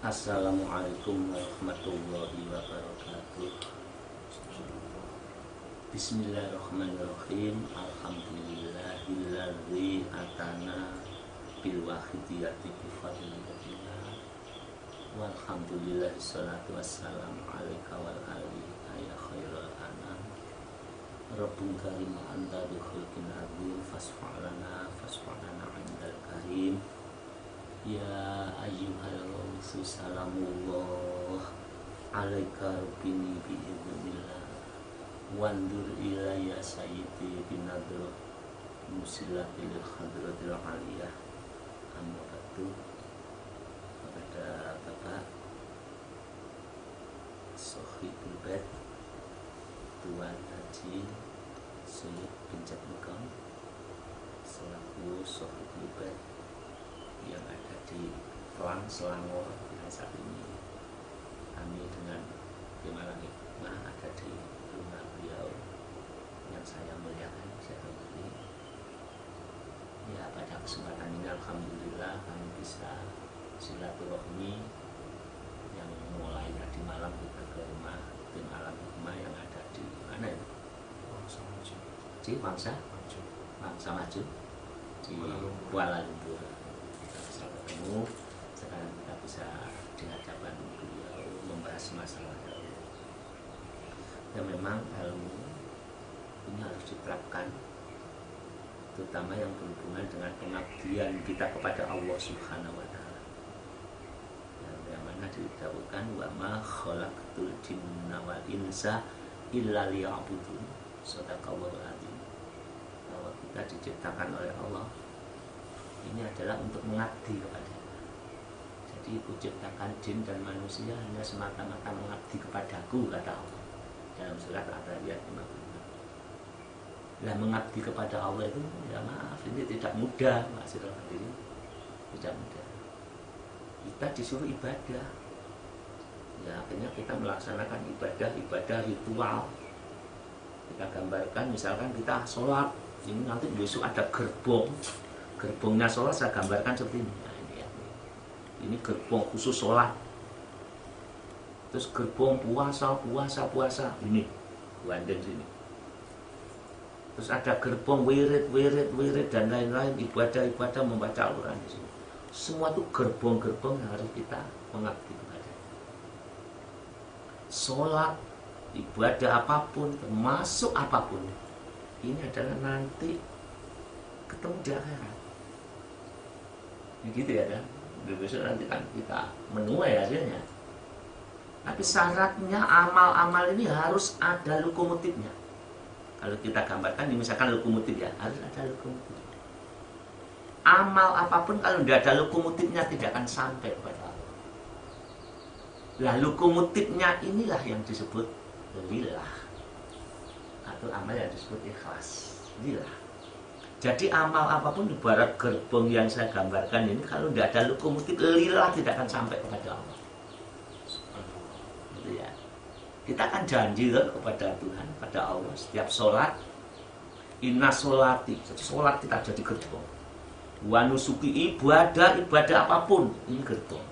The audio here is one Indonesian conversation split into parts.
Assalamualaikum warahmatullahi wabarakatuh. Bismillahirrahmanirrahim. Alhamdulillahilladzi atana bil wahidiyati bi fadlillah. Walhamdulillah salatu wassalamu alaika wal ali ya khairal anam. Rabbun karim anta bi khulqin azim fasfa'lana indal karim. Ya ayyuhal rawsu salamullah alaika rabbini bi'idhnillah wandur ilayya sayyidi binadro musilatil khadratil aliyah amma batu. Kepada Bapak Sohibul Bait Tuan Haji Sayyid bin Jabmukam selaku Sohibul Bait yang ada di Pelang Selangor saat ini, kami dengan Malang Hikmah ada di rumah beliau yang saya muliakan ini. Ya, pada kesempatan ini alhamdulillah kami bisa silaturahmi yang mulai di malam kita ke rumah Malang Hikmah yang ada di mana itu? Di Bangsa Maju di Kuala Lumpur. Ketemu sekarang kita bisa di hadapan beliau membahas masalah ilmu. Dan memang ilmu ini harus diterapkan, terutama yang berhubungan dengan pengabdian kita kepada Allah Subhanahu wa Ta'ala. Yang mana didawukan wa ma khalaqtul jinna wal insa illa liya'budun. Shadaqallahul adzim. Bahwa kita diciptakan oleh Allah ini adalah untuk mengabdi kepada. Jadi kuciptakan jin dan manusia hanya semata-mata mengabdi kepadaku, kata Allah dalam surat Al-Riyad 55. Nah, mengabdi kepada Allah itu ya maaf, ini tidak mudah, maksudnya hadirin, tidak mudah. Kita disuruh ibadah, ya akhirnya kita melaksanakan ibadah ritual. Kita gambarkan misalkan kita sholat, ini nanti besok ada gerbongnya sholat saya gambarkan seperti ini. Nah, ini ya. Ini gerbong khusus sholat. Terus gerbong puasa ini London sini. Terus ada gerbong wirid dan lain-lain, ibadah membaca Al-Quran di sini. Semua itu gerbong-gerbong yang harus kita mengabdi kepada. Sholat, ibadah apapun, termasuk apapun, ini adalah nanti ketemu di akhirat. Gitu ya kan, besok nanti kan kita menuai hasilnya. Tapi syaratnya amal-amal ini harus ada lokomotifnya. Kalau kita gambarkan, misalkan lokomotif ya, harus ada lokomotif. Amal apapun kalau tidak ada lokomotifnya tidak akan sampai kepada Allah. Lah lokomotifnya inilah yang disebut lillah, atau amal yang disebut ikhlas. Lillah. Jadi amal apapun ibarat gerbong yang saya gambarkan ini, kalau tidak ada lokomotif lillah tidak akan sampai kepada Allah. Gitu ya. Kita akan janji kepada Tuhan, pada Allah setiap sholat, inna sholati, sholat kita jadi gerbong. Wa nusuki ibadah apapun ini gerbong.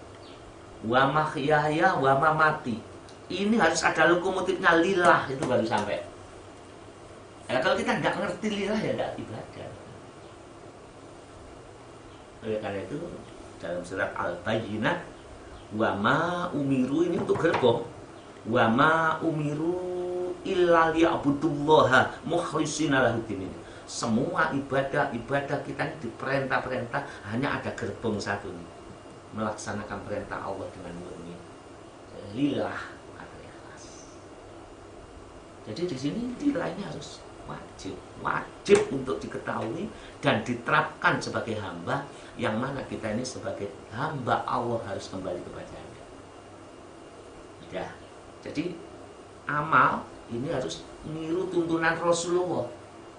Wa mahyaya wa mamati, ini harus ada lokomotifnya lillah, itu baru sampai. Ya, kalau kita tidak ngerti lillah ya tidak ibadah. Oleh karena itu dalam surat Al-Bayyinah, wa ma umiru, ini untuk gerbong, wa ma umiru illa liya'budullaha mukhlishina lahuddin. Semua ibadah kita ini diperintah hanya ada gerbong satu nih, melaksanakan perintah Allah dengan murni lillah atau ikhlas. Jadi di sini nilainya harus wajib untuk diketahui dan diterapkan sebagai hamba, yang mana kita ini sebagai hamba Allah harus kembali kepadanya. Ya, jadi amal ini harus meniru tuntunan Rasulullah.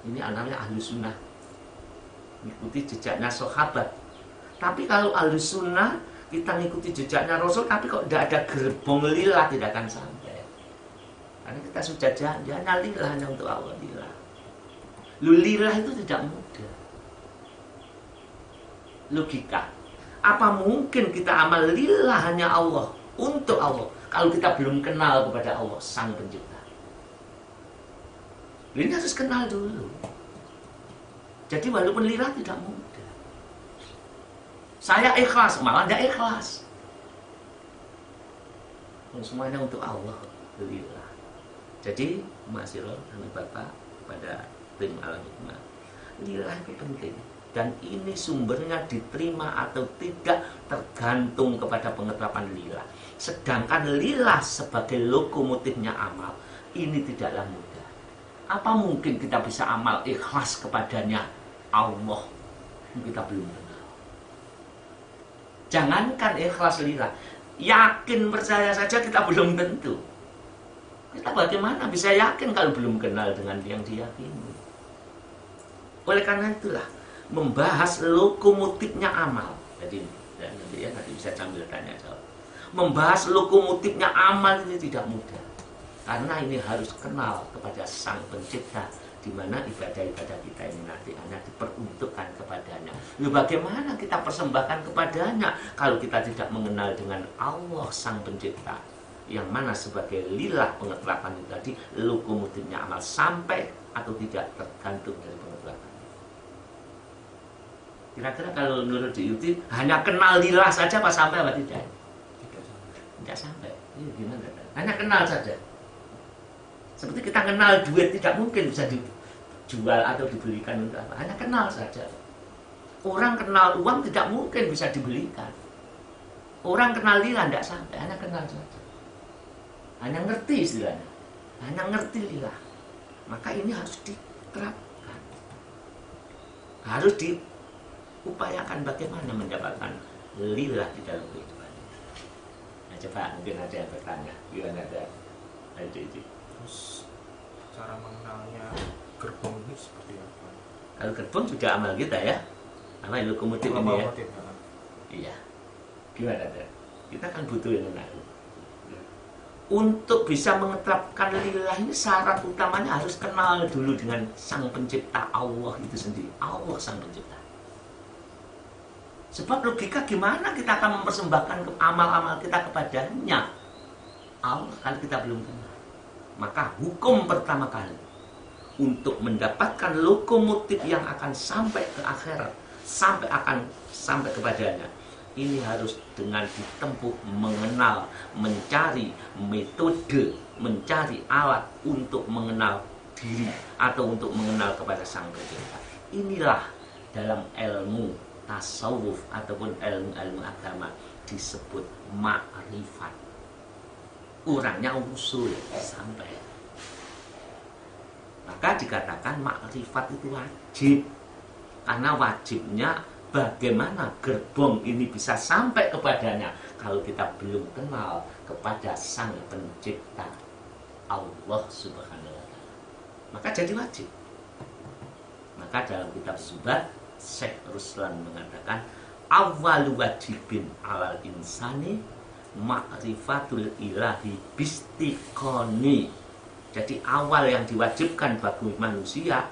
Ini namanya ahli sunnah, mengikuti jejaknya sahabat. Tapi kalau ahli sunnah kita mengikuti jejaknya Rasul, tapi kok tidak ada gerbong lillah, tidak akan sampai. Karena kita sudah janji lillah, hanya untuk Allah lillah. Lillah itu tidak mudah. Logika Apa mungkin kita amal lillah hanya Allah, untuk Allah, kalau kita belum kenal kepada Allah Sang Pencipta? Ini harus kenal dulu. Jadi walaupun lillah tidak mudah. Saya ikhlas, malah tidak ikhlas. Semuanya untuk Allah, lillah. Jadi Masirul dan Bapak pada tim Alam Hikmah, lillah itu penting. Dan ini sumbernya diterima atau tidak tergantung kepada pengetelapan lillah. Sedangkan lillah sebagai lokomotifnya amal, ini tidaklah mudah. Apa mungkin kita bisa amal ikhlas kepadanya Allah? Kita belum kenal. Jangankan ikhlas lillah, yakin percaya saja kita belum tentu. Kita bagaimana bisa yakin kalau belum kenal dengan yang diyakini? Oleh karena itulah membahas lokomotifnya amal. Jadi nanti bisa sambil tanya jawab. Membahas lokomotifnya amal ini tidak mudah. Karena ini harus kenal kepada Sang Pencipta, di mana ibadah-ibadah kita ini nanti hanya diperuntukkan kepadanya. Lalu bagaimana kita persembahkan kepadanya kalau kita tidak mengenal dengan Allah Sang Pencipta, yang mana sebagai lillah pengetelapan itu tadi lokomotifnya amal, sampai atau tidak tergantung dari pengetelapan. Kira-kira kalau menurut Diyuti hanya kenal lillah saja apa sampai apa tidak? Tidak sampai. Ini gimana? Hanya kenal saja. Seperti kita kenal duit, tidak mungkin bisa dijual atau dibelikan untuk apa. Hanya kenal saja. Orang kenal uang tidak mungkin bisa dibelikan. Orang kenal lillah tidak sampai. Hanya kenal saja. Hanya ngerti istilahnya. Hanya ngerti lillah. Maka ini harus diterapkan. Harus diupayakan bagaimana mendapatkan lillah di dalam kehidupan. Nah, coba mungkin ada yang bertanya. Gimana ada ide-ide? Terus cara mengenalnya gerbong ini seperti apa? Kalau gerbong sudah amal kita ya. Apa lokomotif ini ya? Iya. Gimana ada? Kita kan butuh yang kenal. Untuk bisa mengetapkan lillah ini syarat utamanya harus kenal dulu dengan Sang Pencipta Allah itu sendiri. Allah Sang Pencipta. Sebab logika gimana kita akan mempersembahkan amal-amal kita kepadanya Allah kalau kita belum kenal. Maka hukum pertama kali untuk mendapatkan lokomotif yang akan sampai ke akhirat, sampai kepadanya, ini harus dengan ditempuh mengenal, mencari metode, mencari alat untuk mengenal diri atau untuk mengenal kepada Sang Pencipta. Inilah dalam ilmu tasawuf ataupun ilmu agama disebut ma'rifat. Orangnya usul sampai. Maka dikatakan ma'rifat itu wajib. Karena wajibnya bagaimana gerbong ini bisa sampai kepadanya kalau kita belum kenal kepada Sang Pencipta Allah Subhanahu wa Ta'ala. Maka jadi wajib. Maka dalam kitab Zubat Syekh Ruslan mengatakan awwalu wajibin alal insani ma'rifatul ilahi bistiqoni. Jadi awal yang diwajibkan bagi manusia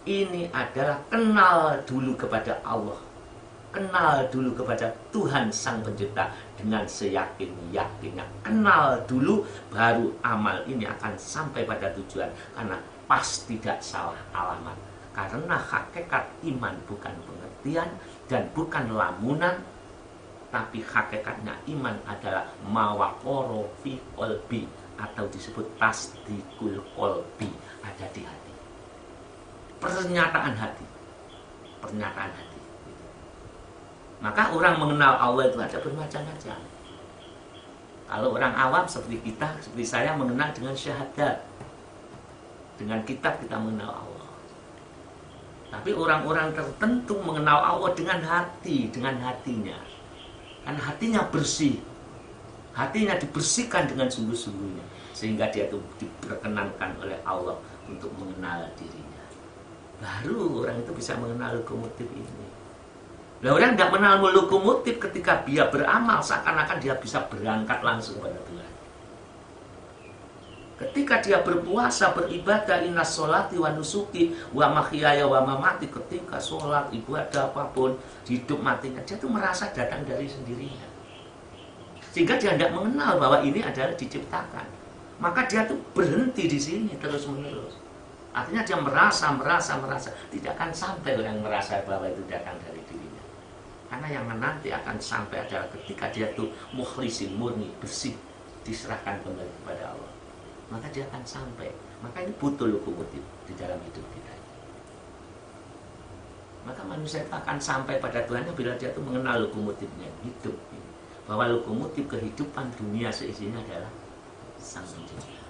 ini adalah kenal dulu kepada Allah, kenal dulu kepada Tuhan Sang Pencipta dengan seyakin-yakinnya. Kenal dulu baru amal ini akan sampai pada tujuan, karena pas tidak salah alamat. Karena hakikat iman bukan pengertian dan bukan lamunan, tapi hakikatnya iman adalah mawaqara fi qalbi, atau disebut tasdikul qalbi, ada di hati. Pernyataan hati. Pernyataan hati. Maka orang mengenal Allah itu ada bermacam-macam. Kalau orang awam seperti kita, seperti saya, mengenal dengan syahadat. Dengan kitab kita mengenal Allah. Tapi orang-orang tertentu mengenal Allah dengan hati, dengan hatinya. Kan hatinya bersih. Hatinya dibersihkan dengan sungguh-sungguhnya, sehingga dia itu diperkenankan oleh Allah untuk mengenal dirinya. Baru orang itu bisa mengenal lokomotif ini. Nah, orang tidak mengenal lokomotif ketika dia beramal, seakan-akan dia bisa berangkat langsung pada Tuhan. Ketika dia berpuasa, beribadah, innas sholati wa nusuki wa mahyaya wa mamati, ketika sholat, ibadah apapun, hidup matinya, dia tuh merasa datang dari sendirinya. Sehingga dia tidak mengenal bahwa ini adalah diciptakan. Maka dia tuh berhenti di sini terus menerus. Artinya dia merasa, tidak akan sampai orang merasa bahwa itu datang dari dirinya. Karena yang nanti akan sampai adalah ketika dia tuh mukhlisin, murni, bersih, diserahkan kembali kepada Allah. Maka dia akan sampai. Maka ini butuh lokomotif di dalam hidup kita. Maka manusia itu akan sampai pada Tuhannya bila dia itu mengenal lokomotifnya, hidup. Bahwa lokomotif kehidupan dunia seisinya adalah Sang Pencipta.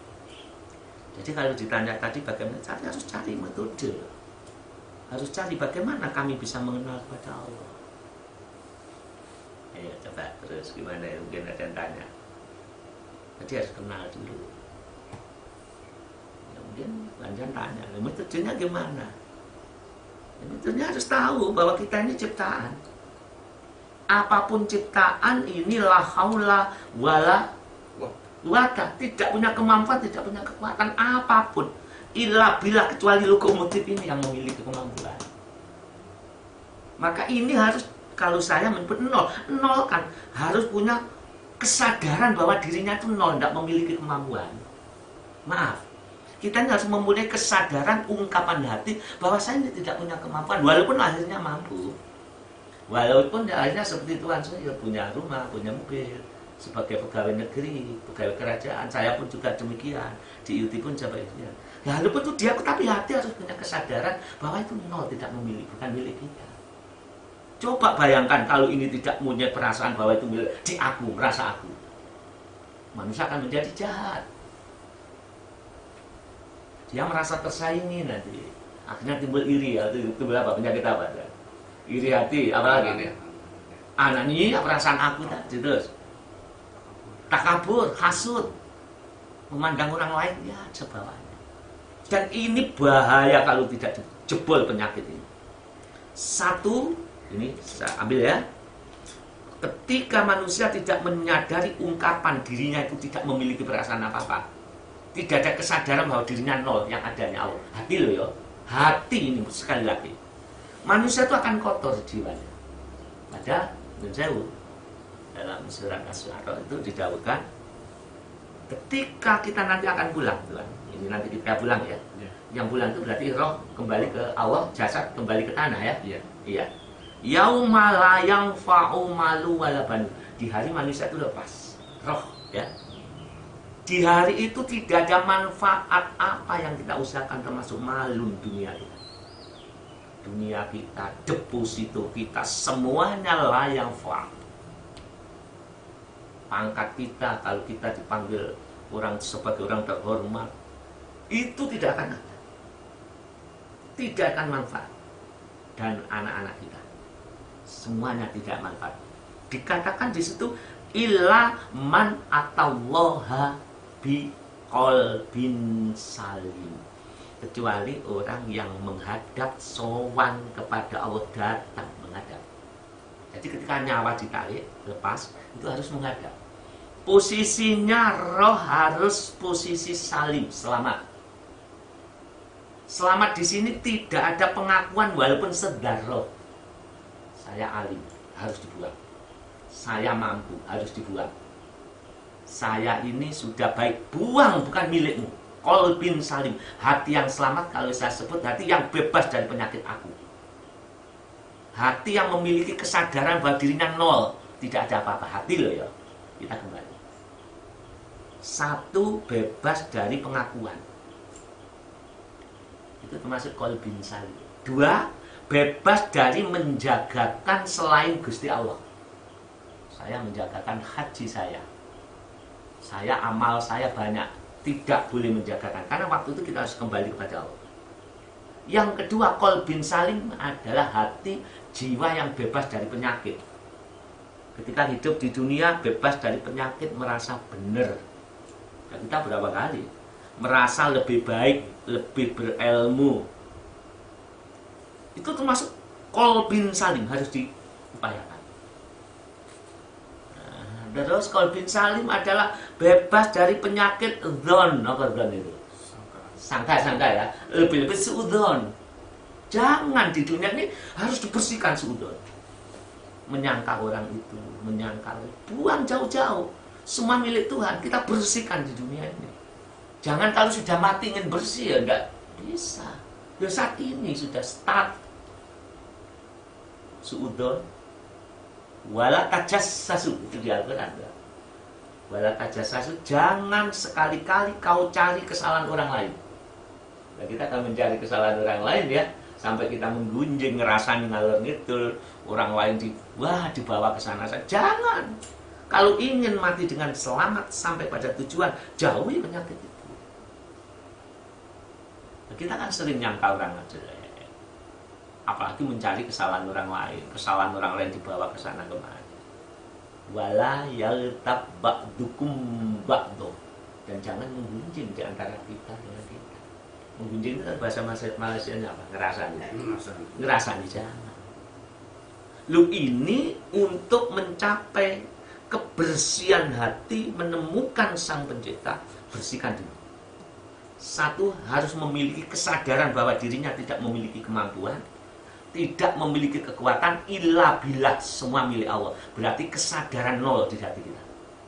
Jadi kalau ditanya tadi bagaimana, harus cari metode. Harus cari bagaimana kami bisa mengenal kepada Allah. Ayo coba terus gimana ya, mungkin ada yang tanya. Jadi harus kenal dulu. Kemudian lanjut tanya, metodenya gimana? Metodenya harus tahu bahwa kita ini ciptaan. Apapun ciptaan ini la haula wala quwata, tidak punya kemampuan, tidak punya kekuatan apapun. Illa bila kecuali lokomotif ini yang memiliki kemampuan. Maka ini harus, kalau saya menyebut nol kan harus punya kesadaran bahwa dirinya itu nol, tidak memiliki kemampuan. Maaf, kita ini harus memulai kesadaran ungkapan hati bahwa saya ini tidak punya kemampuan, walaupun akhirnya mampu. Walaupun akhirnya seperti Tuhan, saya punya rumah, punya mobil, sebagai pegawai negeri, pegawai kerajaan, saya pun juga demikian, di IUT pun sebaliknya. Walaupun itu dia, tapi hati harus punya kesadaran bahwa itu nol, tidak memiliki, bukan milik kita. Coba bayangkan kalau ini tidak punya perasaan bahwa itu milik, di aku, merasa aku. Manusia akan menjadi jahat. Dia merasa tersaingi nanti. Akhirnya timbul iri, atau timbul apa? Penyakit apa? Iri hati, apa lagi? Anani, perasaan aku tadi terus. Takabur, hasud, memandang orang lain, ya sebawanya. Dan ini bahaya kalau tidak jebol penyakit ini. Satu, ini saya ambil ya. Ketika manusia tidak menyadari ungkapan dirinya itu tidak memiliki perasaan apa-apa, tidak ada kesadaran bahwa dirinya nol, yang adanya Allah. Hati loh ya, hati ini sekali lagi. Manusia itu akan kotor jiwanya. Pada Nunsewu, dalam surat As-Syu'ara itu didawuhkan, ketika kita nanti akan pulang, Tuhan. Ini nanti kita pulang ya. Yang pulang itu berarti roh kembali ke Allah, jasad kembali ke tanah ya. Iya. Yauma la yanfa'u malu wala banun. Di hari manusia itu lepas roh ya. Di hari itu tidak ada manfaat apa yang kita usahakan, termasuk malun dunia kita. Dunia kita, deposito kita, semuanya layang fa'. Pangkat kita, kalau kita dipanggil orang sebagai orang terhormat, itu tidak akan ada. Tidak akan manfaat. Dan anak-anak kita, semuanya tidak manfaat. Dikatakan di situ, illa man atallaha bi qalbin salim, kecuali orang yang menghadap, sowan kepada Allah, datang menghadap. Jadi ketika nyawa ditarik, lepas, itu harus menghadap. Posisinya roh harus posisi salim, selamat. Selamat di sini tidak ada pengakuan walaupun sedar roh. Saya alim, harus dibuang. Saya mampu, harus dibuang. Saya ini sudah baik, buang, bukan milikmu. Qalbin salim, hati yang selamat, kalau saya sebut hati yang bebas dari penyakit aku. Hati yang memiliki kesadaran bahwa dirinya nol, tidak ada apa-apa. Hati loh ya. Kita kembali. Satu, bebas dari pengakuan. Itu termasuk qalbin salim. Dua, bebas dari menjagakan selain Gusti Allah. Saya menjagakan haji saya. Saya amal saya banyak, tidak boleh menjagakan, karena waktu itu kita harus kembali kepada Allah. Yang kedua, qalbin salim adalah hati, jiwa yang bebas dari penyakit. Ketika hidup di dunia bebas dari penyakit, merasa benar. Dan kita berapa kali merasa lebih baik, lebih berilmu. Itu termasuk qalbin salim, harus diupayakan. Terus qalbin salim adalah bebas dari penyakit dzon. Apa dzon itu? Sangka ya. Lebih-lebih suudzon. Jangan di dunia ini harus dibersihkan suudzon. Menyangka orang itu, menyangka, buang jauh-jauh. Semua milik Tuhan, kita bersihkan di dunia ini. Jangan kalau sudah mati ingin bersih, ya enggak bisa. Ya saat ini sudah start. Suudzon. Wala tajassasu, itu di Al-Quran. Wala tajassasu, jangan sekali-kali kau cari kesalahan orang lain. Nah, kita akan mencari kesalahan orang lain ya, sampai kita menggunjing, ngerasani ngalor ngidul, orang lain dibawa ke sana. Jangan. Kalau ingin mati dengan selamat sampai pada tujuan, jauhi penyakit itu. Nah, kita kan sering nyangka orang aja, apalagi mencari kesalahan orang lain dibawa ke sana kemari. Wala yaltab ba'dukum ba'du, dan jangan menggunjing di antara kita dengan kita. Menggunjing itu kan bahasa Malaysianya apa? Ngerasani jangan. Lu ini untuk mencapai kebersihan hati, menemukan Sang Pencipta, bersihkan dulu. Satu, harus memiliki kesadaran bahwa dirinya tidak memiliki kemampuan, tidak memiliki kekuatan, illa billah, semua milik Allah. Berarti kesadaran nol di hati kita.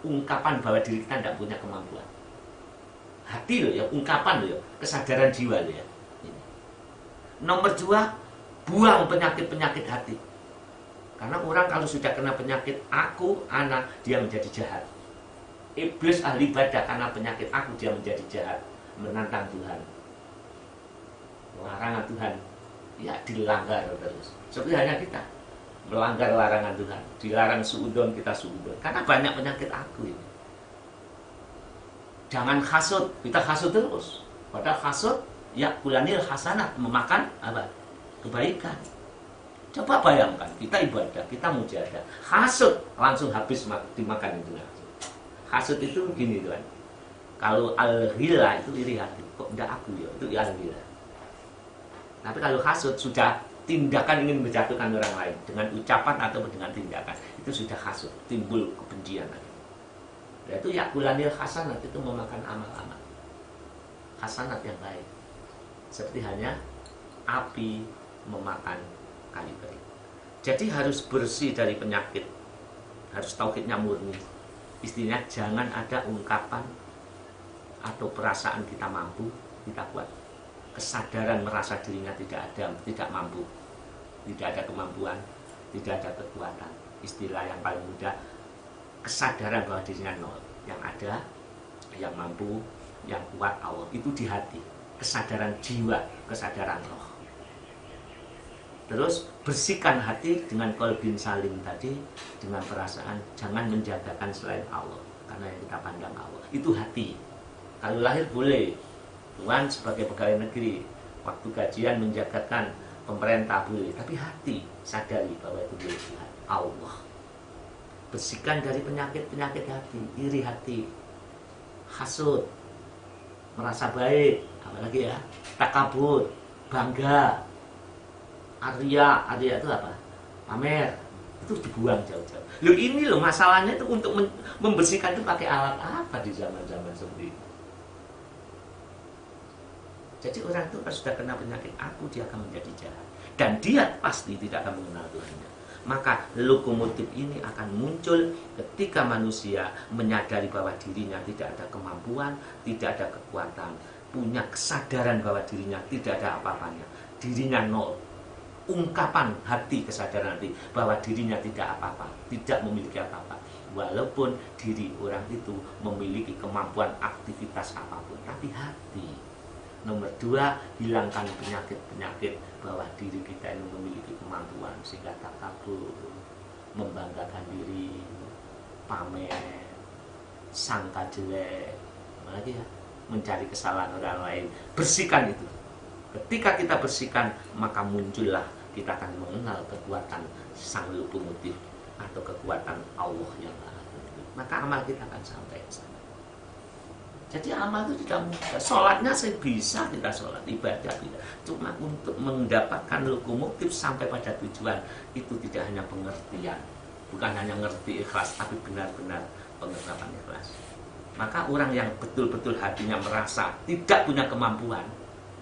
Ungkapan bahwa diri kita tidak punya kemampuan. Hati loh ya, ungkapan loh ya, kesadaran jiwa loh ya. Nomor dua, buang penyakit-penyakit hati. Karena orang kalau sudah kena penyakit aku, anak, dia menjadi jahat. Iblis ahli ibadah, karena penyakit aku dia menjadi jahat, menantang Tuhan. Larangan Tuhan, ya dilanggar terus. Seperti hanya kita melanggar larangan Tuhan, dilarang suudzon, kita suudzon. Karena banyak penyakit aku ini. Jangan hasud, kita hasud terus. Padahal hasud, ya kulanil hasanat, memakan apa? Kebaikan. Coba bayangkan, kita ibadah, kita mujahadah, hasud langsung habis dimakan itu langsung. Hasud itu begini Tuhan. Kalau al-ghila itu iri hati, kok enggak aku ya, itu al-ghila. Tapi kalau hasud sudah tindakan ingin menjatuhkan orang lain dengan ucapan atau dengan tindakan, itu sudah hasud, timbul kebencian. Dan itu yakulanil hasanat, itu memakan amal-amal hasanat yang baik. Seperti hanya api memakan kayu baik. Jadi harus bersih dari penyakit, harus tauhidnya murni. Istilahnya jangan ada ungkapan atau perasaan kita mampu, kita kuat. Kesadaran merasa dirinya tidak mampu, tidak ada kemampuan, tidak ada kekuatan. Istilah yang paling mudah, kesadaran bahwa dirinya nol. Yang ada, yang mampu, yang kuat Allah. Itu di hati. Kesadaran jiwa, kesadaran roh. Terus bersihkan hati dengan qalbin salim tadi, dengan perasaan jangan menjagakan selain Allah, karena yang kita pandang Allah itu hati. Kalau lahir boleh, Tuhan sebagai pegawai negeri, waktu gajian menjagakan pemerintah boleh, tapi hati sadari bahwa itu milik Tuhan Allah. Bersihkan dari penyakit-penyakit hati, iri hati, hasud, merasa baik, apalagi ya, takabur, bangga, Arya itu apa? Pamer. Itu dibuang jauh-jauh. Loh ini loh masalahnya itu untuk membersihkan itu pakai alat apa di zaman-zaman seperti ini. Jadi orang itu kalau sudah kena penyakit aku, dia akan menjadi jahat. Dan dia pasti tidak akan mengenal Tuhannya. Maka lokomotif ini akan muncul ketika manusia menyadari bahwa dirinya tidak ada kemampuan, tidak ada kekuatan, punya kesadaran bahwa dirinya tidak ada apa-apanya, dirinya nol. Ungkapan hati, kesadaran hati bahwa dirinya tidak apa-apa, tidak memiliki apa-apa, walaupun diri orang itu memiliki kemampuan aktivitas apapun, tapi hati. Nomor dua, hilangkan penyakit-penyakit bahwa diri kita ini memiliki kemampuan sehingga takabur, membanggakan diri, pamer, sangka jelek, lagi ya, mencari kesalahan orang lain. Bersihkan itu. Ketika kita bersihkan, maka muncullah kita akan mengenal kekuatan Sang Lokomotif atau kekuatan Allah yang Maha Tinggi. Maka amal kita akan sampai ke sana. Jadi amal itu tidak mudah. Sholatnya saya bisa kita sholat, ibadah tidak. Cuma untuk mendapatkan lokomotif sampai pada tujuan itu tidak hanya pengertian, bukan hanya ngerti ikhlas, tapi benar-benar penerapan ikhlas. Maka orang yang betul-betul hatinya merasa tidak punya kemampuan,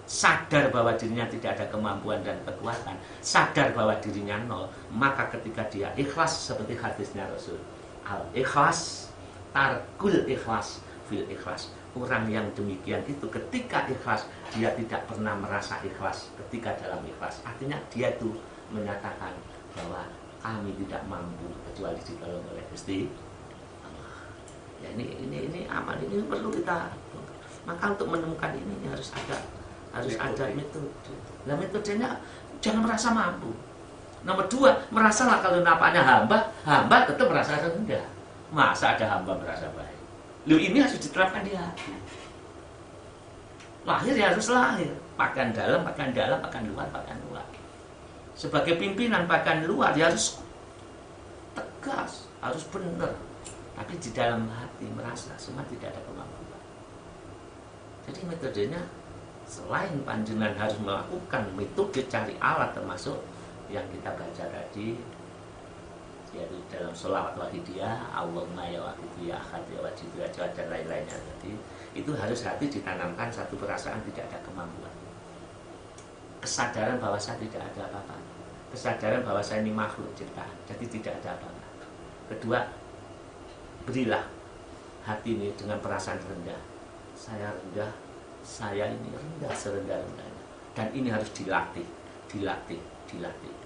sadar bahwa dirinya tidak ada kemampuan dan kekuatan, sadar bahwa dirinya nol, maka ketika dia ikhlas seperti hadisnya Rasul, al-ikhlas tarkul ikhlas fil ikhlas. Orang yang demikian itu ketika ikhlas, dia tidak pernah merasa ikhlas ketika dalam ikhlas. Artinya dia itu menyatakan bahwa kami tidak mampu kecuali ditolong oleh Gusti Allah. Ya, ini amal ini perlu kita. Maka untuk menemukan ini harus ada metode. Nah, metodenya jangan merasa mampu. Nomor 2, merasalah kalau napaknya hamba tetap merasa rendah. Masa ada hamba merasa baik? Loh, ini harus diterapkan di hati. Lahir ya harus lahir, pakaian dalam, pakaian luar. Sebagai pimpinan pakaian luar ya harus tegas, harus benar. Tapi di dalam hati merasa semua tidak ada kemampuan. Jadi metodenya selain panjenengan harus melakukan metode cari alat, termasuk yang kita baca tadi, yaitu dalam sholawat wahidiyah, Allahumma ya wahidi ya ahad ya wajid ya jawad dan lain-lainnya tadi, itu harus hati ditanamkan satu perasaan tidak ada kemampuan, kesadaran bahwa saya tidak ada apa-apa, kesadaran bahwa saya ini makhluk ciptaan, jadi tidak ada apa-apa. Kedua, berilah hati ini dengan perasaan rendah. Saya rendah, saya ini rendah serendah-rendahnya. Dan ini harus dilatih.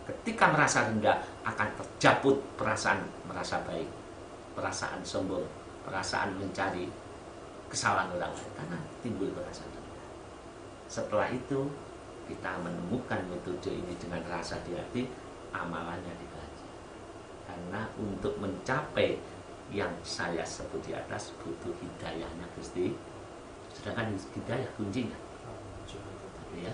Ketika merasa rendah, akan terjaput perasaan merasa baik, perasaan sombong, perasaan mencari kesalahan orang lain, karena timbul perasaan rendah. Setelah itu, kita menemukan metode ini dengan rasa di hati, amalannya dikaji. Karena untuk mencapai yang saya sebut di atas butuh hidayahnya Gusti. Sedangkan hidayah kuncinya. Ya.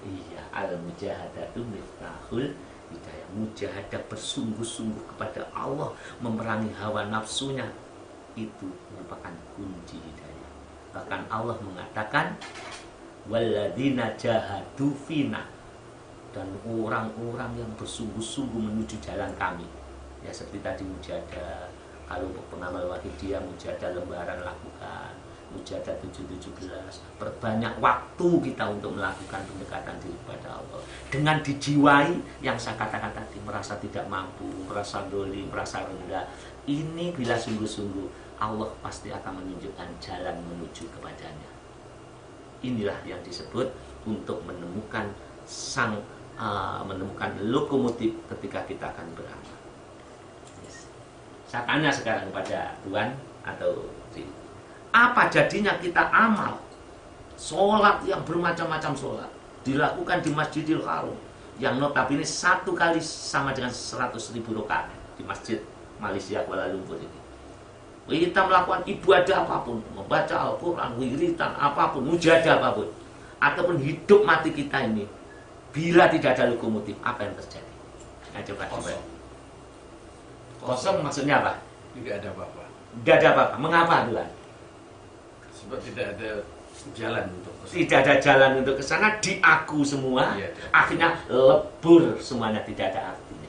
Iya, al-mujahadatu miftahul hidayah. Mujahadah bersungguh-sungguh kepada Allah, memerangi hawa nafsunya, itu merupakan kunci hidayah. Bahkan Allah mengatakan walladzina jahadu fina, dan orang-orang yang bersungguh-sungguh menuju jalan kami. Ya seperti tadi mujahadah. Kalau pengamal wahidiyah, mujahadah lembaran lakukan, mujahadah 717, perbanyak waktu kita untuk melakukan pendekatan diri kepada Allah dengan dijiwai yang saya katakan tadi, merasa tidak mampu, merasa doli, merasa rendah. Ini bila sungguh-sungguh, Allah pasti akan menunjukkan jalan menuju kepadanya. Inilah yang disebut untuk menemukan menemukan lokomotif ketika kita akan beramal. Saya tanya sekarang kepada Tuhan atau apa jadinya kita amal sholat yang bermacam-macam sholat dilakukan di Masjidil Haram yang notabene satu kali sama dengan 100.000 rakaat di Masjid Malaysia Kuala Lumpur ini. Kita melakukan ibadah apapun, membaca Al-Quran, wiritan apapun, mujahadah apapun, ataupun hidup mati kita ini, bila tidak ada lokomotif, apa yang terjadi? Nah, coba. Kosong maksudnya apa? Tidak ada apa-apa. Tidak ada apa-apa. Mengapa Tuhan? Sebab tidak ada jalan untuk kesana. Tidak ada jalan untuk ke sana, di aku semua. Iya, akhirnya lebur semuanya, tidak ada artinya.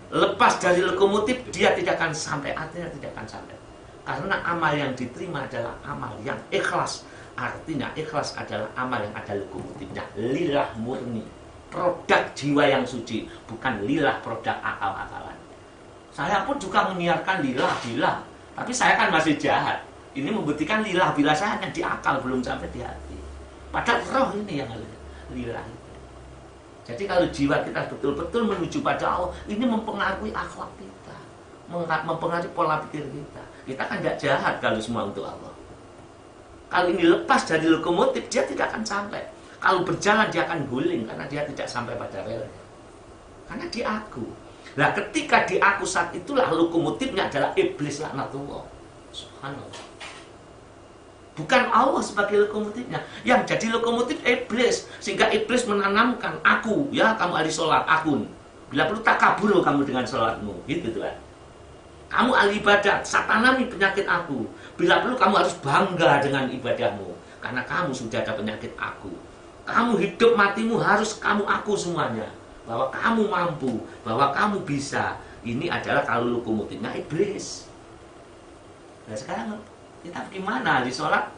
Lepas dari lokomotif, dia tidak akan sampai, artinya tidak akan sampai. Karena amal yang diterima adalah amal yang ikhlas. Artinya ikhlas adalah amal yang ada lokomotifnya, lillah murni, produk jiwa yang suci, bukan lillah produk akal-akalan. Saya pun juga menyiarkan lillah, tapi saya kan masih jahat. Ini membuktikan lillah bila saya hanya di akal, belum sampai di hati. Padahal roh ini yang lillah. Jadi kalau jiwa kita betul-betul menuju pada Allah, ini mempengaruhi akhlak kita, mempengaruhi pola pikir kita. Kita kan tidak jahat kalau semua untuk Allah. Kalau ini lepas dari lokomotif, dia tidak akan sampai. Kalau berjalan dia akan guling karena dia tidak sampai pada relnya. Karena di aku. Nah, ketika di aku saat itulah lokomotifnya adalah iblis laknatullah. Subhanallah. Bukan Allah sebagai lokomotifnya. Yang jadi lokomotif iblis. Sehingga iblis menanamkan aku, ya kamu ahli sholat, akun. Bila perlu tak kabur kamu dengan sholatmu. Gitu Tuhan. Kamu ahli ibadat, saya tanami penyakit aku. Bila perlu kamu harus bangga dengan ibadahmu. Karena kamu sudah ada penyakit aku. Kamu hidup matimu harus kamu aku semuanya. Bahwa kamu mampu, bahwa kamu bisa. Ini adalah kalau lokomotifnya iblis. Nah sekarang kita gimana? Ahli sholat,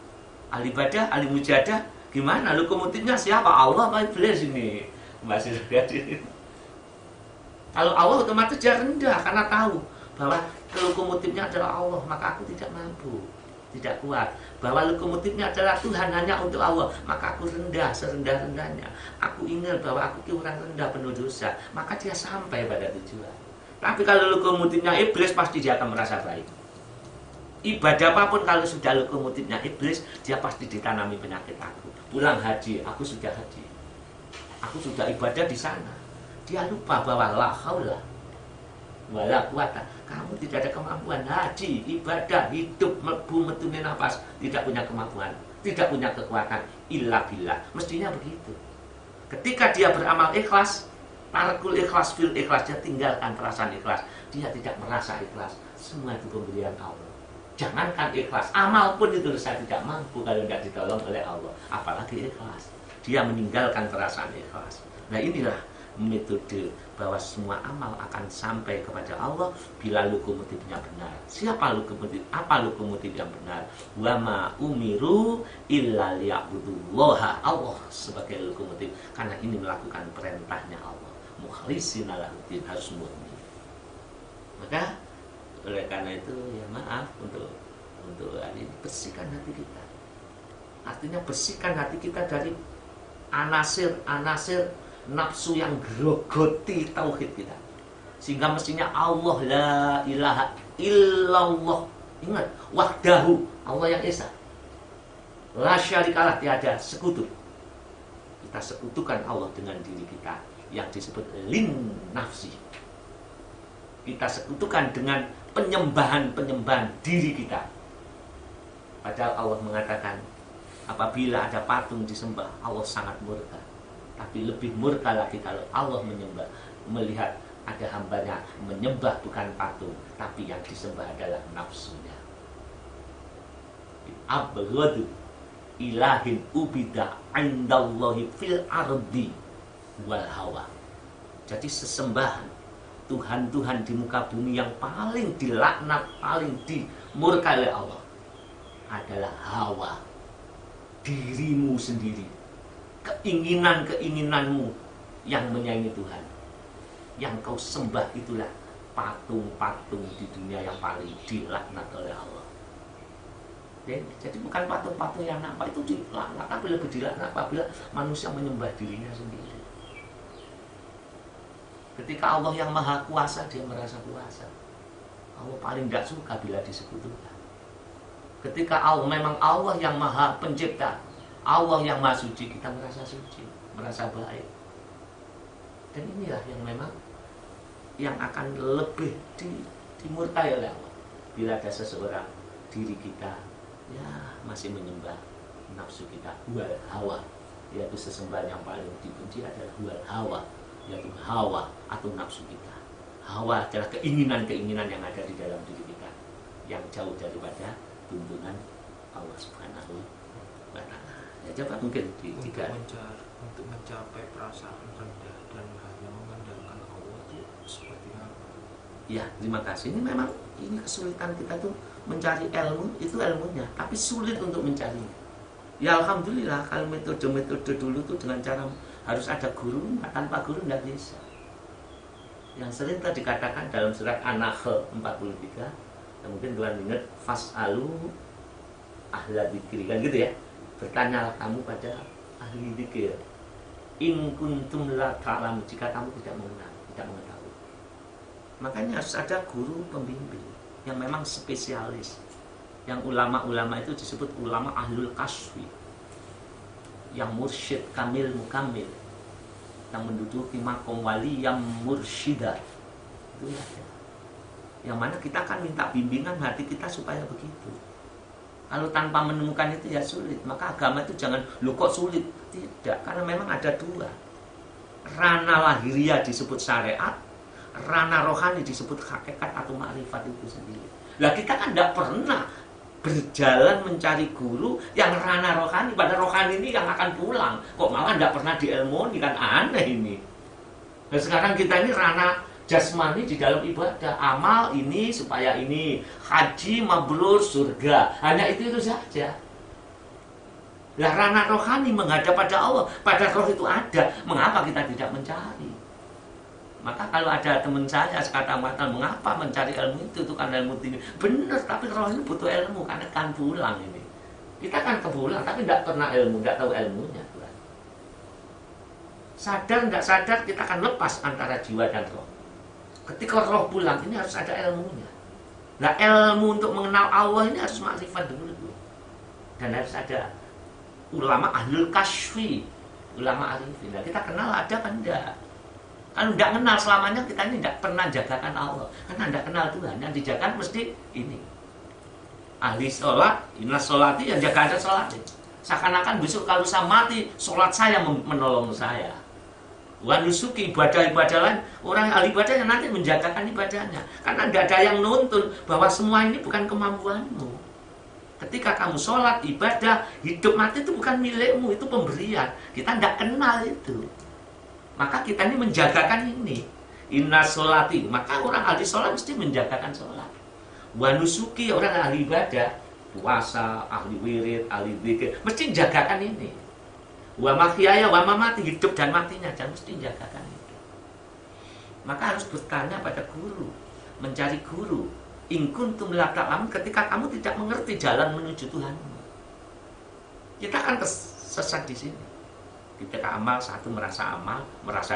ahli ibadah, ahli mujahadah, gimana? Lokomotifnya siapa? Allah apa iblis ini? Masih terjadi. Kalau Allah otomatis dia rendah karena tahu bahwa lokomotifnya adalah Allah, maka aku tidak mampu, tidak kuat. Bahwa lokomotifnya adalah Tuhan hanya untuk Allah, maka aku rendah serendah-rendahnya. Aku ingat bahwa aku orang rendah penuh dosa, maka dia sampai pada tujuan. Tapi kalau lokomotifnya iblis, pasti dia akan merasa baik. Ibadah apapun kalau sudah lokomotifnya iblis, dia pasti ditanami penyakit aku. Pulang haji, aku sudah haji, aku sudah ibadah di sana. Dia lupa bahwa la haula wala quwata, kamu tidak ada kemampuan haji, ibadah, hidup, mlebu metune nafas, tidak punya kemampuan, tidak punya kekuatan illa billah. Mestinya begitu. Ketika dia beramal ikhlas, tarkul ikhlas fil ikhlas, dia tinggalkan perasaan ikhlas, dia tidak merasa ikhlas. Semua itu pemberian Allah. Jangankan ikhlas, amal pun itu saya tidak mampu kalau tidak ditolong oleh Allah, apalagi ikhlas. Dia meninggalkan perasaan ikhlas. Nah inilah metode bahwa semua amal akan sampai kepada Allah bila lokomotifnya benar. Siapa lokomotif? Apa lokomotif yang benar? Wa ma umiru illa liya'budullaha, Allah sebagai lokomotif, karena ini melakukan perintahnya Allah. Mukhlishina lahuddin, harus murni. Maka oleh karena itu ya maaf untuk hari ini, bersihkan hati kita. Artinya bersihkan hati kita dari anasir nafsu yang grogoti tauhid kita, sehingga mestinya Allah la ilaha illallah. Ingat, wahdahu, Allah yang esa, la syarikalah, tiada sekutu. Kita sekutukan Allah dengan diri kita yang disebut lin nafsi. Kita sekutukan dengan penyembahan diri kita. Padahal Allah mengatakan apabila ada patung disembah, Allah sangat murka. Tapi lebih murka lagi kalau Allah melihat ada hambanya menyembah bukan patung, tapi yang disembah adalah nafsunya. Abghadu ilahin ubida indallahi fil ardi wal hawa. Jadi sesembahan Tuhan-Tuhan di muka bumi yang paling dilaknat, paling dimurkai oleh Allah adalah hawa, dirimu sendiri, keinginan-keinginanmu yang menyaingi Tuhan. Yang kau sembah itulah patung-patung di dunia yang paling dilaknat oleh Allah. Jadi bukan patung-patung yang nampak itu dilaknat, tapi lebih dilaknat apabila manusia menyembah dirinya sendiri. Ketika Allah yang maha kuasa, dia merasa kuasa. Allah paling tidak suka bila disekutukan. Ketika memang Allah yang maha pencipta, Allah yang maha suci, kita merasa suci, merasa baik. Dan inilah yang memang yang akan lebih dimurkai oleh Allah. Bila ada seseorang, diri kita ya masih menyembah nafsu kita, huwal hawa, yaitu sesembahan yang paling dibenci adalah huwal hawa, yaitu hawa atau nafsu kita. Hawa adalah keinginan-keinginan yang ada di dalam diri kita, yang jauh daripada tuntunan Allah Subhanahu wa ta'ala. Ya, coba mungkin untuk mencapai perasaan rendah dan hanya mengandalkan Allah itu seperti apa? Ya, terima kasih. Ini memang kesulitan kita tuh mencari ilmu, itu ilmunya, tapi sulit untuk mencarinya. Ya alhamdulillah kalau metode-metode dulu tuh dengan cara harus ada guru, tanpa guru tidak bisa. Yang sering tadi dikatakan dalam surat An-Nahl 43, mungkin Tuhan ingat, fas'alu ahla dzikri, kan gitu ya. Bertanyalah kamu pada ahli dzikir. In kuntum la ta'lamun, jika kamu tidak mengenal, tidak mengetahui. Makanya harus ada guru pembimbing yang memang spesialis. Yang ulama-ulama itu disebut ulama ahlul kaswi, yang mursyid kamil mukamil, yang menduduki makom wali yang mursyida. Itulah ya. Yang mana kita akan minta bimbingan hati kita supaya begitu. Kalau tanpa menemukan itu ya sulit. Maka agama itu jangan, lu kok sulit? Tidak, karena memang ada dua. Rana lahiriah disebut syariat, rana rohani disebut hakikat atau makrifat itu sendiri. Lah kita kan tidak pernah berjalan mencari guru yang rana rohani, pada rohani ini yang akan pulang. Kok malah tidak pernah diilmoni, kan aneh ini. Nah sekarang kita ini rana jasmani di dalam ibadah, amal ini supaya ini, haji mabrur surga, hanya itu saja. Lah ranah rohani menghadap pada Allah, pada roh itu ada, mengapa kita tidak mencari? Maka kalau ada teman saya sekata-kata mengapa mencari ilmu itu kan ilmu tinggi, benar, tapi roh ini butuh ilmu karena kan pulang ini. Kita kan kepulang tapi tidak pernah ilmu, tidak tahu ilmunya. Sadar tidak sadar kita akan lepas antara jiwa dan roh. Ketika roh pulang ini harus ada ilmunya. Nah ilmu untuk mengenal Allah ini harus makrifat dulu. Dan harus ada ulama ahlul kasfi, ulama arifin. Nah, kita kenal ada kan enggak? Kalau tidak kenal selamanya kita ini tidak pernah jagakan Allah. Karena tidak kenal Tuhan. Yang dijaga mesti ini. Ahli sholat, innas sholati yang jaga ada sholat. Seakan-akan besok kalau saya mati, sholat saya menolong saya. Wanusuki ibadah-ibadah lain, orang ahli ibadahnya nanti menjagakan ibadahnya. Karena tidak ada yang nuntun bahwa semua ini bukan kemampuanmu. Ketika kamu sholat, ibadah, hidup mati itu bukan milikmu, itu pemberian. Kita tidak kenal itu. Maka kita ini menjagakan ini. Inna sholati, maka orang ahli sholat mesti menjagakan sholat. Wanusuki, orang ahli ibadah, puasa, ahli wirid, ahli dzikir, mesti menjagakan ini. Wa mahyaya wa mamati, hidup dan matinya dan mesti jagakan itu. Maka harus bertanya pada guru, mencari guru. In kuntum la ta'lamun, ketika kamu tidak mengerti jalan menuju Tuhanmu. Kita akan tersesat di sini. Ketika amal satu merasa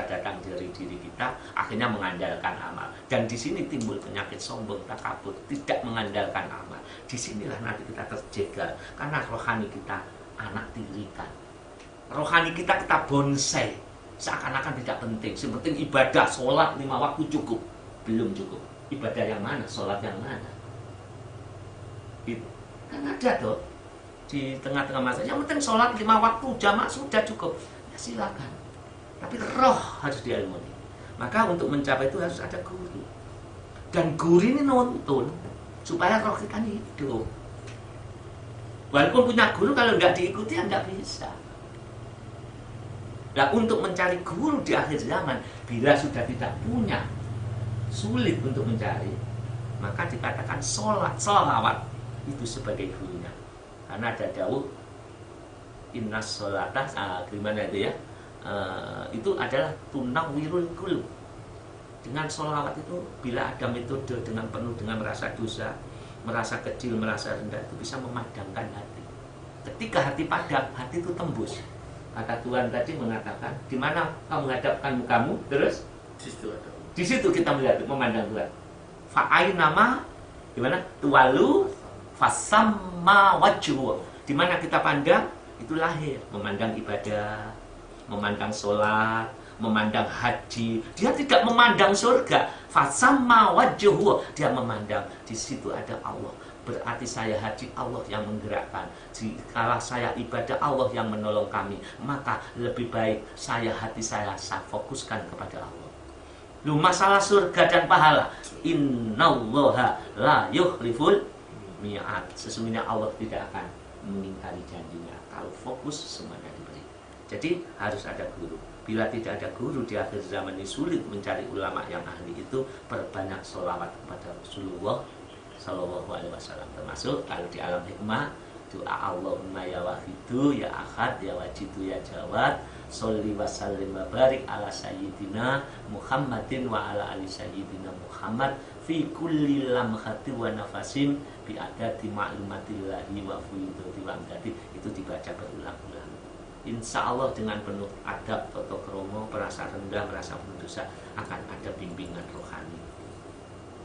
datang dari diri kita, akhirnya mengandalkan amal. Dan di sini timbul penyakit sombong, takabur, tidak mengandalkan amal. Disinilah nanti kita terjegal karena rohani kita anak tirikan. Rohani kita bonsai, seakan-akan tidak penting. Yang penting ibadah, sholat 5 waktu cukup. Belum cukup. Ibadah yang mana? Sholat yang mana? Itu kan ada tuh di tengah-tengah masa. Yang penting sholat 5 waktu jamaah sudah cukup. Ya silakan. Tapi roh harus diilmui. Maka untuk mencapai itu harus ada guru. Dan guru ini nuntun supaya roh kita hidup. Walaupun punya guru, kalau tidak diikuti ya tidak bisa. Nah, untuk mencari guru di akhir zaman, bila sudah tidak punya, sulit untuk mencari, maka dikatakan sholawat itu sebagai gurunya. Karena ada dawuh innas sholatah, gimana itu ya? Itu adalah tunawwirul qulub. Dengan sholawat itu, bila ada metode dengan penuh dengan merasa dosa, merasa kecil, merasa rendah, itu bisa memadamkan hati. Ketika hati padam, hati itu tembus. Kata Tuhan tadi mengatakan, di mana kamu menghadapkan mukamu, terus di situ kita melihat, memandang Tuhan. Fa'ain nama, di mana tuwalu fasamma wajhu. Di mana kita pandang, itu lahir. Memandang ibadah, memandang sholat, memandang haji. Dia tidak memandang surga. Fasamma wajhu, dia memandang di situ ada Allah. Berarti saya haji, Allah yang menggerakkan. Jika saya ibadah, Allah yang menolong kami. Maka lebih baik hati saya fokuskan kepada Allah. Lu masalah surga dan pahala, innallaha la yukhliful mi'ad. Sesungguhnya Allah tidak akan mengingkari janjinya. Kalau fokus semuanya diberi. Jadi harus ada guru. Bila tidak ada guru di akhir zaman ini, sulit mencari ulama yang ahli itu. Perbanyak sholawat kepada Rasulullah Sallallahu Alaihi Wasallam. Termasuk kalau di alam hikmah, doa Allahumma ya wahidu ya ahad ya wajidu ya jawad, sholli wa sallim wa barik ala sayyidina Muhammadin wa ala ali sayyidina Muhammad fi kulli lamhati wa nafasin bi adati ma'lumatillahi wa fuyudati wa amdati. Itu dibaca berulang-ulang. Insya Allah dengan penuh adab, toto kromo, merasa rendah, merasa berdosa, akan ada bimbingan rohani.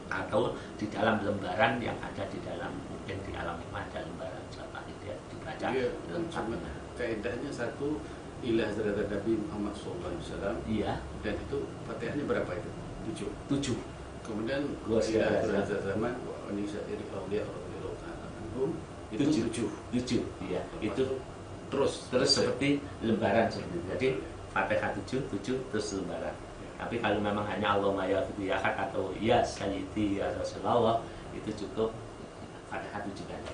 Atau di dalam lembaran yang ada di dalam, mungkin di alam hikmah ada lembaran selama dia dibaca lengkapnya. Kaidahnya satu, ilah Hazrat Nabi Muhammad SAW. Iya. Dan itu fatihahnya berapa itu? 7. Kemudian ilah Hazrat Zaman ini syairi Auliya itu 7. Iya. Itu terus seperti lembaran seperti itu. Jadi Fatihah 7 terus lembaran. Tapi kalau memang hanya Allahumma ya fitu ya hak atau ya sayyidi ya Rasulullah, itu cukup Fatihah 7 kali.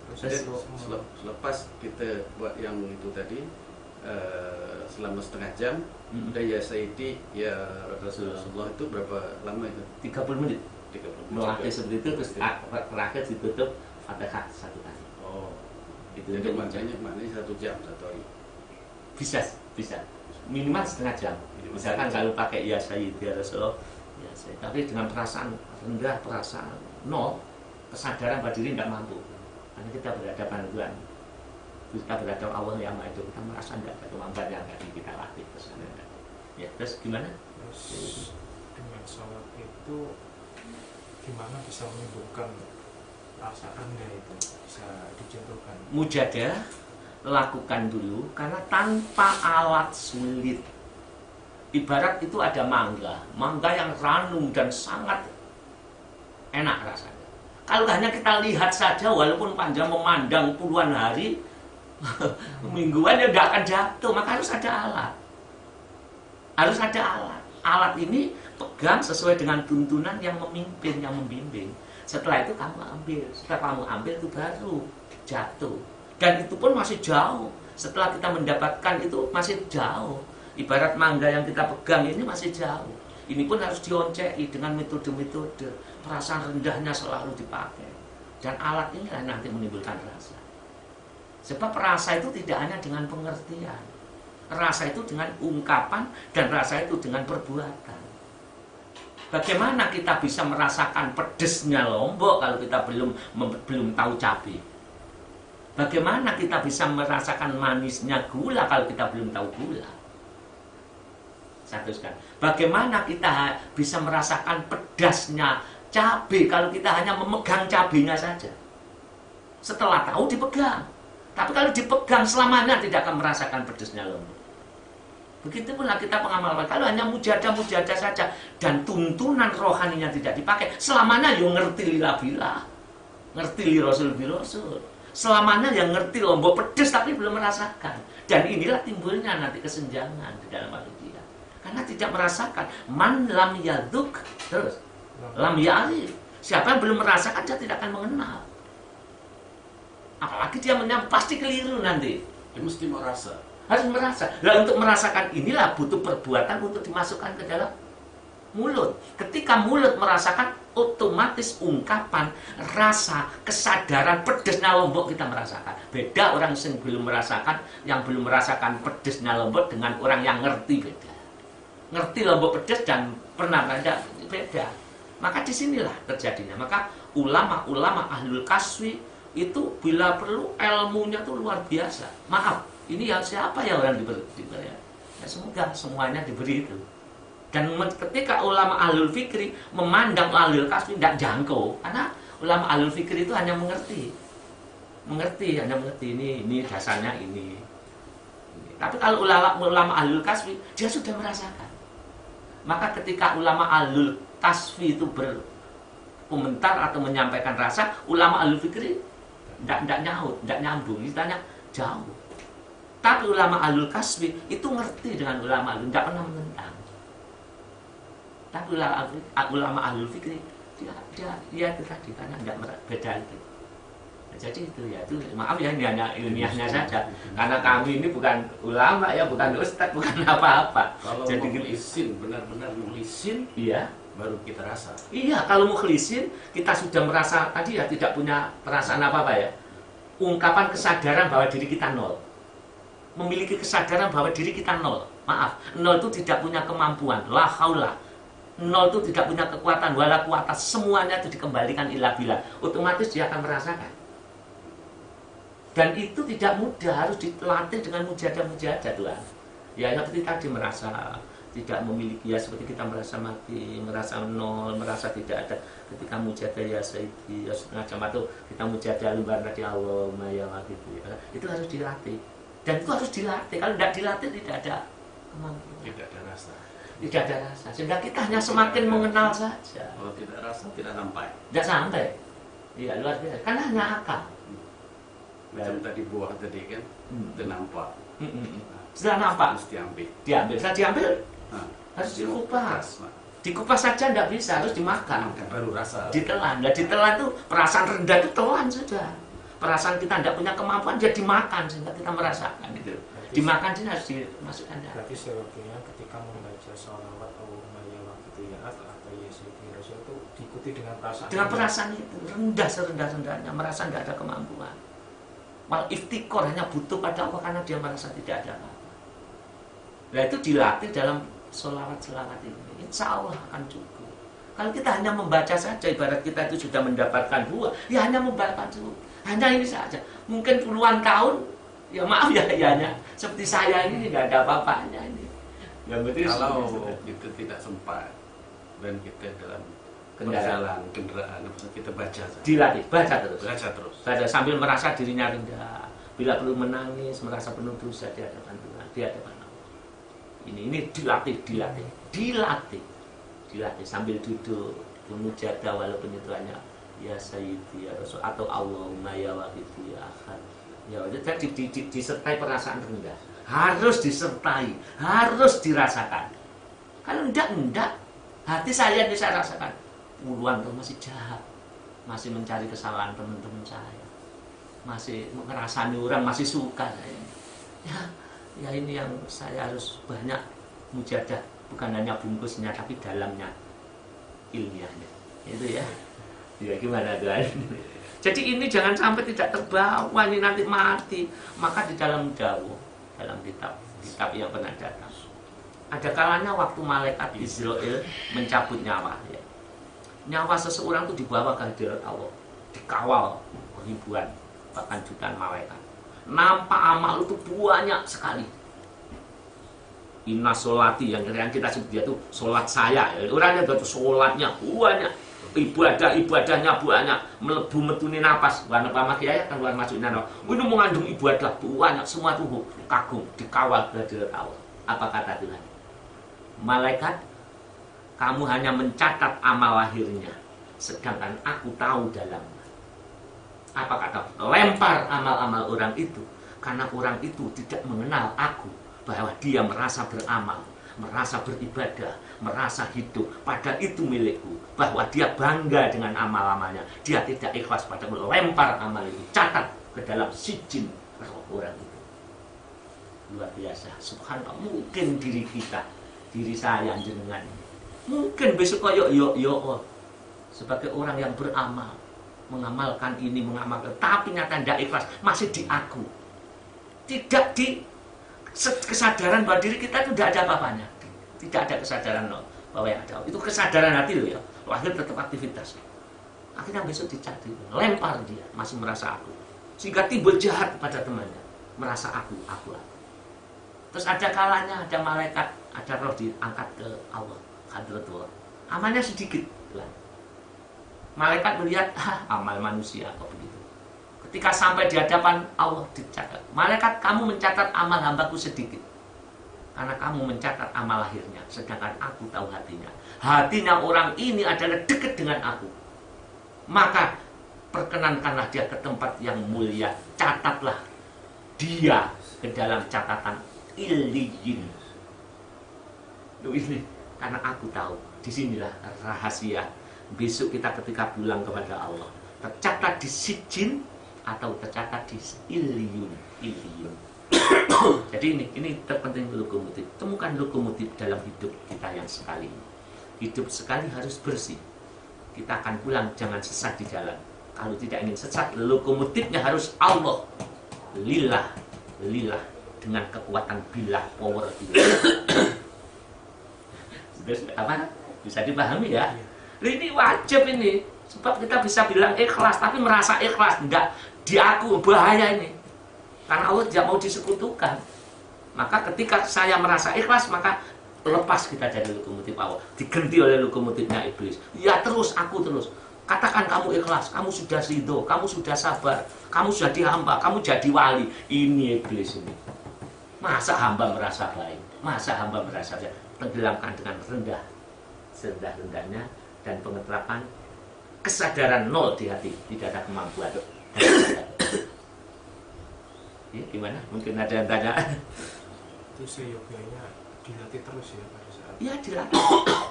Terus selepas kita buat yang itu tadi, selama setengah jam. Dan ya Sayyidi, ya Rasulullah itu berapa lama itu? 30 menit. 30 menit. Melatih seperti itu, terus terakhir ditutup Fatihah 1 kali. Oh, Itu jadi maknanya 1 jam 1 hari. Bisa. Minimal setengah jam. Misalkan kalau pakai ya Sayyidi ya Rasulullah, ya Sayyidi. Tapi dengan perasaan rendah, perasaan nol, kesadaran bahwa diri tidak mampu. Karena kita berhadapan Tuhan. Kita berhadapan Allah yang Maha Itu, kita merasa tidak ada kemampuan yang tadi kita latih kesana. Ya, terus gimana? Terus dengan sholat itu gimana bisa menimbulkan rasa rendah itu, bisa dicontohkan? Mujadah lakukan dulu, karena tanpa alat sulit. Ibarat itu ada mangga yang ranum dan sangat enak rasanya. Kalau hanya kita lihat saja, walaupun panjang memandang puluhan hari, mingguan ya tidak akan jatuh. Maka harus ada alat. Alat ini pegang sesuai dengan tuntunan yang memimpin, yang membimbing. Setelah itu kamu ambil. Setelah kamu ambil itu baru jatuh. Dan itu pun masih jauh. Setelah kita mendapatkan itu masih jauh. Ibarat mangga yang kita pegang ini masih jauh. Ini pun harus dioncei dengan metode-metode. Perasaan rendahnya selalu dipakai. Dan alat inilah nanti menimbulkan rasa. Sebab rasa itu tidak hanya dengan pengertian. Rasa itu dengan ungkapan, dan rasa itu dengan perbuatan. Bagaimana kita bisa merasakan pedesnya lombok kalau kita belum tahu cabai? Bagaimana kita bisa merasakan manisnya gula kalau kita belum tahu gula? Saya teruskan. Bagaimana kita bisa merasakan pedasnya cabai kalau kita hanya memegang cabainya saja? Setelah tahu dipegang. Tapi kalau dipegang selamanya tidak akan merasakan pedasnya lombok. Begitu pula kita pengamal. Kalau hanya mujadah saja dan tuntunan rohaninya tidak dipakai, selamanya yang ngerti lila-bila, ngerti li rasul bi rasul. Selamanya yang ngerti lombok pedes tapi belum merasakan. Dan inilah timbulnya nanti kesenjangan di dalam manusia. Karena tidak merasakan. Man lam yaduk, terus lam ya'rif. Siapa yang belum merasakan, dia tidak akan mengenal. Apalagi dia pasti keliru nanti. Dia mesti merasa. Harus merasa. Nah, untuk merasakan inilah butuh perbuatan untuk dimasukkan ke dalam mulut. Ketika mulut merasakan, otomatis ungkapan, rasa, kesadaran pedesnya lombok kita merasakan. Beda orang yang belum merasakan pedesnya lombok dengan orang yang ngerti, beda. Ngerti lombok pedes dan pernah ada, beda. Maka disinilah terjadinya. Maka ulama-ulama ahlul kaswi itu bila perlu ilmunya itu luar biasa. Maaf, ini yang siapa ya orang diberi ya? Ya semoga semuanya diberi itu. Dan ketika ulama ahlul fikri memandang ahlul kaswi tidak jangkau, karena ulama ahlul fikri itu hanya mengerti ini dasarnya ini. Tapi kalau ulama ahlul kaswi dia sudah merasakan. Maka ketika ulama ahlul kaswi itu berkomentar atau menyampaikan rasa, ulama ahlul fikri tidak nyambung, ditanya jauh. Tapi ulama ahlul kaswi itu ngerti dengan ulama ahlul, tidak pernah menentang. Tapi ulama ahlul fikri dia itu tadi karena tidak beda itu. Nah, jadi itu ya, itu maaf ya, ini hanya ilmiahnya saja. Karena kami ini bukan ulama ya, bukan ustadz, bukan apa-apa. Kalau jadi mukhlisin, benar-benar mukhlisin, iya, baru kita rasa. Iya, kalau mukhlisin kita sudah merasa tadi ya, tidak punya perasaan apa-apa ya. Ungkapan kesadaran bahwa diri kita nol. Memiliki kesadaran bahwa diri kita nol. Maaf, nol itu tidak punya kemampuan. La haula. Nol itu tidak punya kekuatan. Wala kuwata. Semuanya itu dikembalikan ila billah. Otomatis dia akan merasakan. Dan itu tidak mudah. Harus dilatih dengan mujadah-mujadah Tuhan. Ya, seperti tadi merasa tidak memiliki, ya seperti kita merasa mati, merasa nol, merasa tidak ada. Ketika mujadah ya Sayyidi, ya setengah jam atau kita mujadah lembar nadi Allah, ya gitu ya. Itu harus dilatih. Dan itu harus dilatih. Kalau tidak dilatih tidak ada kemampuan. Tidak ada rasa. Tidak ada rasa. Sehingga kita hanya semakin mengenal saja. Kalau tidak rasa tidak sampai. Tidak sampai. Iya, luar biasa. Karena hanya akal. Macam tadi buah tadi kan, itu nampak. Sudah nampak. Harus diambil. Diambil. Setelah diambil, harus dikupas. Dikupas saja tidak bisa, harus dimakan. Baru rasa. Ditelan. Nah, ditelan itu perasaan rendah itu telan sudah. Perasaan kita tidak punya kemampuan, jadi makan sehingga kita merasakan itu. dimakan sini harus dimasukkan. Berarti seyogianya ketika membaca sholawat Allahumma ya waqitiyat atau ya sayyidi rasul itu diikuti dengan perasaan. Dengan perasaan itu rendah serendah-rendahnya, merasa nggak ada kemampuan. Mal iftikor hanya butuh pada Allah karena dia merasa tidak ada apa-apa. Nah itu dilatih dalam sholawat-sholawat ini, insya Allah akan cukup. Kalau kita hanya membaca saja, ibarat kita itu sudah mendapatkan buah, ya hanya membaca dulu, hanya ini saja. Mungkin puluhan tahun, ya maaf ya, hanya seperti saya ini nggak ada apa-apanya ini. Yang penting kalau kita tidak sempat dan kita dalam kendaraan kita baca saja. Dilatih, baca terus. Baca sambil merasa dirinya rendah. Bila perlu menangis, merasa penuh dosa di hadapan Tuhan, di hadapan Allah. Ini dilatih sambil duduk, munajat walaupun itu hanya ya sayyidi ya rasul atau Allahumma ya waqiti ya akhad. Ya jadi disertai perasaan rendah. Harus disertai, harus dirasakan. Kalau enggak, hati saya bisa rasakan. Puluhan tahun masih jahat, masih mencari kesalahan teman-teman saya, masih ngerasani orang, masih suka saya. Ya ini yang saya harus banyak mujadah, bukan hanya bungkusnya tapi dalamnya, ilmiahnya. Itu ya. Ya gimana Tuhan? Jadi ini jangan sampai tidak terbawa, ini nanti mati. Maka di dalam dawuh, dalam kitab yang pernah datang, ada kalanya waktu malaikat Israel mencabut nyawa ya. Nyawa seseorang itu dibawa ke hadirat Allah, dikawal ribuan bahkan jutaan malaikat. Nampak amal itu banyak sekali. Inna sholati yang kita sebut dia itu sholat saya. Orangnya itu sholatnya banyak, ibadahnya banyak, melebu metuni napas. Warna pama kiai kan luar masuknya. Ini mengandung ibadah banyak, semua tuh kagum dikawal ke hadirat Allah. Apa kata Tuhan? Malaikat, kamu hanya mencatat amal lahirnya, sedangkan aku tahu dalamnya. Apa kata? Lempar amal-amal orang itu, karena orang itu tidak mengenal aku, bahwa dia merasa beramal, merasa beribadah, merasa hidup, padahal itu milikku, bahwa dia bangga dengan amal-amalnya, dia tidak ikhlas pada melempar amal itu, catat ke dalam sijin orang itu. Luar biasa, subhanallah. Mungkin diri kita, diri saya jenengan, mungkin besok yo sebagai orang yang beramal, mengamalkan ini, mengamalkan, tapi nyata tidak ikhlas, masih di aku, tidak di kesadaran bahwa diri kita itu tidak ada apa-apanya, tidak ada kesadaran bahwa yang ada itu kesadaran hati loh ya, lahir tetap aktivitas. Akhirnya besok dicari, lempar dia, masih merasa aku, sehingga timbul jahat pada temannya, merasa aku. Terus ada kalanya ada malaikat, ada roh diangkat ke Allah, hadratullah, amalnya sedikit, malaikat melihat amal manusia kok begitu. Ketika sampai di hadapan Allah dicatat, malaikat, kamu mencatat amal hambaku sedikit, karena kamu mencatat amal lahirnya, sedangkan aku tahu hatinya. Hatinya orang ini adalah dekat dengan aku, maka perkenankanlah dia ke tempat yang mulia, catatlah dia ke dalam catatan Illiyin. Ini karena aku tahu, disinilah rahasia besok kita ketika pulang kepada Allah, tercatat di sijin atau tercatat di Illiyun. Jadi ini terpenting lokomotif. Temukan lokomotif dalam hidup kita yang sekali ini. Hidup sekali harus bersih. Kita akan pulang, jangan sesat di jalan. Kalau tidak ingin sesat, lokomotifnya harus Allah. Lillah dengan kekuatan billah, power billah. Apa? Bisa dipahami ya? Ini wajib ini. Sebab kita bisa bilang ikhlas, tapi merasa ikhlas. Enggak, di aku, bahaya ini. Karena Allah tidak mau disekutukan. Maka ketika saya merasa ikhlas, maka lepas kita dari lokomotif Allah. Diganti oleh lokomotifnya iblis. Ya terus, aku terus. Katakan kamu ikhlas, kamu sudah ridho, kamu sudah sabar, kamu sudah dihamba, kamu jadi wali. Ini iblis ini. Masa hamba merasa baik? Masa hamba merasa baik? Tenggelamkan dengan rendah, serendah-rendahnya, dan pengetelapan kesadaran nol di hati, tidak ada kemampuan. Ya, gimana? Mungkin ada yang tanya. Itu seyogianya dilatih terus ya pada saat. Ya dilatih.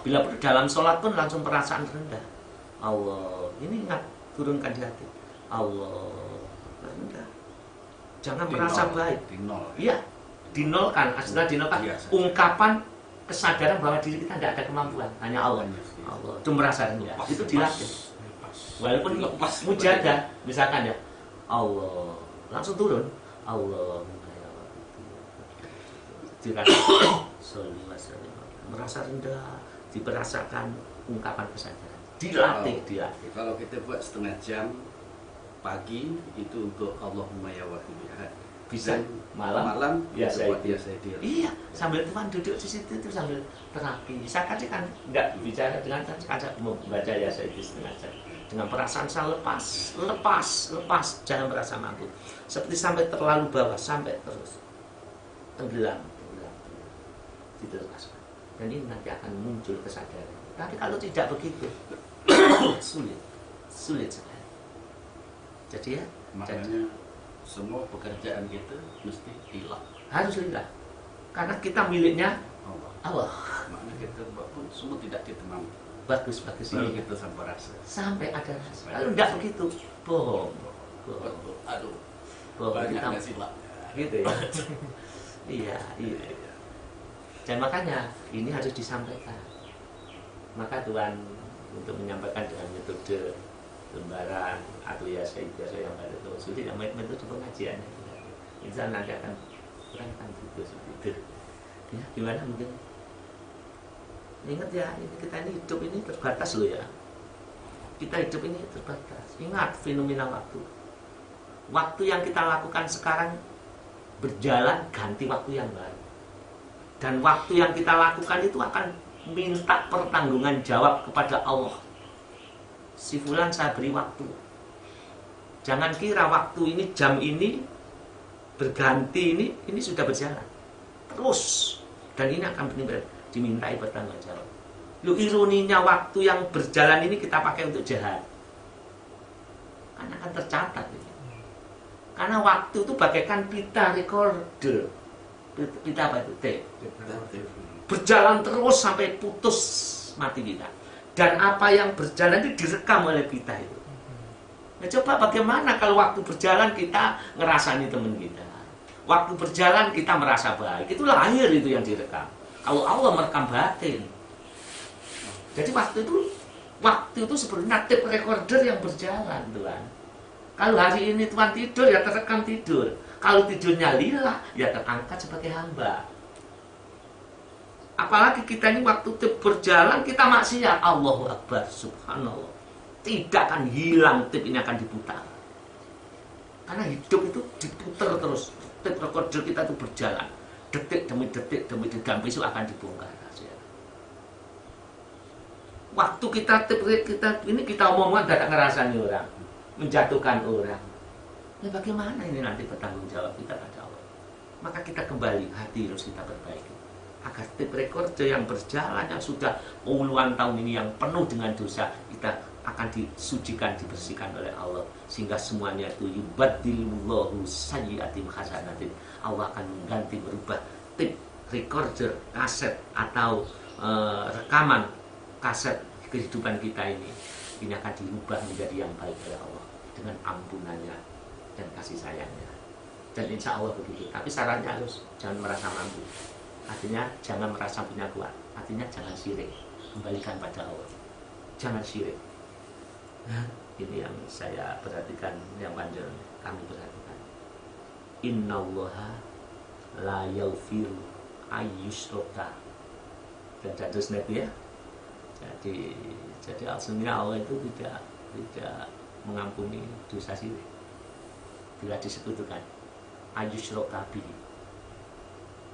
Bila perlu dalam sholat pun langsung perasaan rendah. Allah, ini ingat, turunkan di hati. Allah, rendah. Jangan merasa baik. Di nol. Iya. dinolkan, setelah dinolkan, ungkapan kesadaran bahwa diri kita tidak ada kemampuan, hanya Allah. Allah itu merasa rendah, itu dilatih. Walaupun mujadah, misalkan ya, Allah langsung turun, Allah merasa rendah, diperasakan ungkapan kesadaran, dilatih. Kalau kita buat setengah jam pagi itu untuk Allahumma ya wahid ahad, bisa malam ya saya iya, sambil Tuhan duduk di situ itu sambil terapi. Saya kan nggak bicara dengan saya membaca ya saya di setengah jam dengan perasaan saya lepas, jangan merasa mampu, seperti sampai terlalu bawah, sampai terus tenggelam dilepaskan, dan ini nanti akan muncul kesadaran. Tapi kalau tidak begitu sulit sekali. Jadi ya, makanya semua pekerjaan kita mesti hilang, harus hilang, karena kita miliknya Allah. Makanya kita buat pun semua tidak kita mampu. Bagus ini kita sampai ada rasa. Kalau enggak begitu, bohong. Aduh, banyak nggak sih Pak? Gitu ya. Iya. Dan makanya ini harus disampaikan. Maka Tuhan untuk menyampaikan dengan metode lembaran atau ya saya yang pada itu sudah metode pengajian. Insya Allah nanti akan kurangkan itu seperti itu. Ya, gimana mungkin? Ingat ya, kita ini hidup ini terbatas loh ya. Kita hidup ini terbatas. Ingat fenomena waktu. Waktu yang kita lakukan sekarang berjalan ganti waktu yang baru. Dan waktu yang kita lakukan itu akan minta pertanggungan jawab kepada Allah. Si fulan saya beri waktu. Jangan kira waktu ini, jam ini berganti ini sudah berjalan terus, dan ini akan benar-benar dimintai pertanggungan jawab. Lu ironinya waktu yang berjalan ini kita pakai untuk jahat, karena akan tercatat ini. Karena waktu itu bagaikan pita recorder, pita apa itu? Tape. Berjalan terus sampai putus mati kita, dan apa yang berjalan itu direkam oleh pita itu. Nah, coba bagaimana kalau waktu berjalan kita ngerasani teman kita, waktu berjalan kita merasa baik, itu lahir itu yang direkam. Kalau Allah merekam batin. Jadi waktu itu sebenarnya tape recorder yang berjalan, Tuhan. Kalau hari ini Tuhan tidur, ya terekam tidur. Kalau tidurnya lillah, ya terangkat sebagai hamba. Apalagi kita ini waktu tape berjalan, kita maksiat. Allahu Akbar, subhanallah. Tidak akan hilang, tape ini akan diputar. Karena hidup itu diputar terus. Tape recorder kita itu berjalan. Detik demi detik, dan besok akan dibongkar. Waktu kita omongkan tidak ngerasani orang, menjatuhkan orang. Nah, bagaimana ini nanti bertanggung jawab kita pada Allah? Maka kita kembali, hati harus kita perbaiki, agar tape recorder yang berjalan yang sudah puluhan tahun ini yang penuh dengan dosa, kita akan disucikan, dibersihkan oleh Allah, sehingga semuanya itu yubaddilullahu sayyi'atim hasanatin. Allah akan mengganti, berubah tape recorder, kaset atau rekaman kaset kehidupan kita ini akan dirubah menjadi yang baik oleh Allah dengan ampunannya dan kasih sayangnya. Dan insya Allah begitu. Tapi syaratnya harus jangan merasa mampu. Artinya jangan merasa punya kuat. Artinya jangan syirik. Kembalikan pada Allah. Jangan syirik. Ini yang saya perhatikan, yang panjang kami perhatikan. Innallaha la yaghfiru ayyushraka. Dan terus Nabi ya. Jadi aslinya Allah itu tidak mengampuni dosa syirik bila disekutukan. Ayyushraka bihi.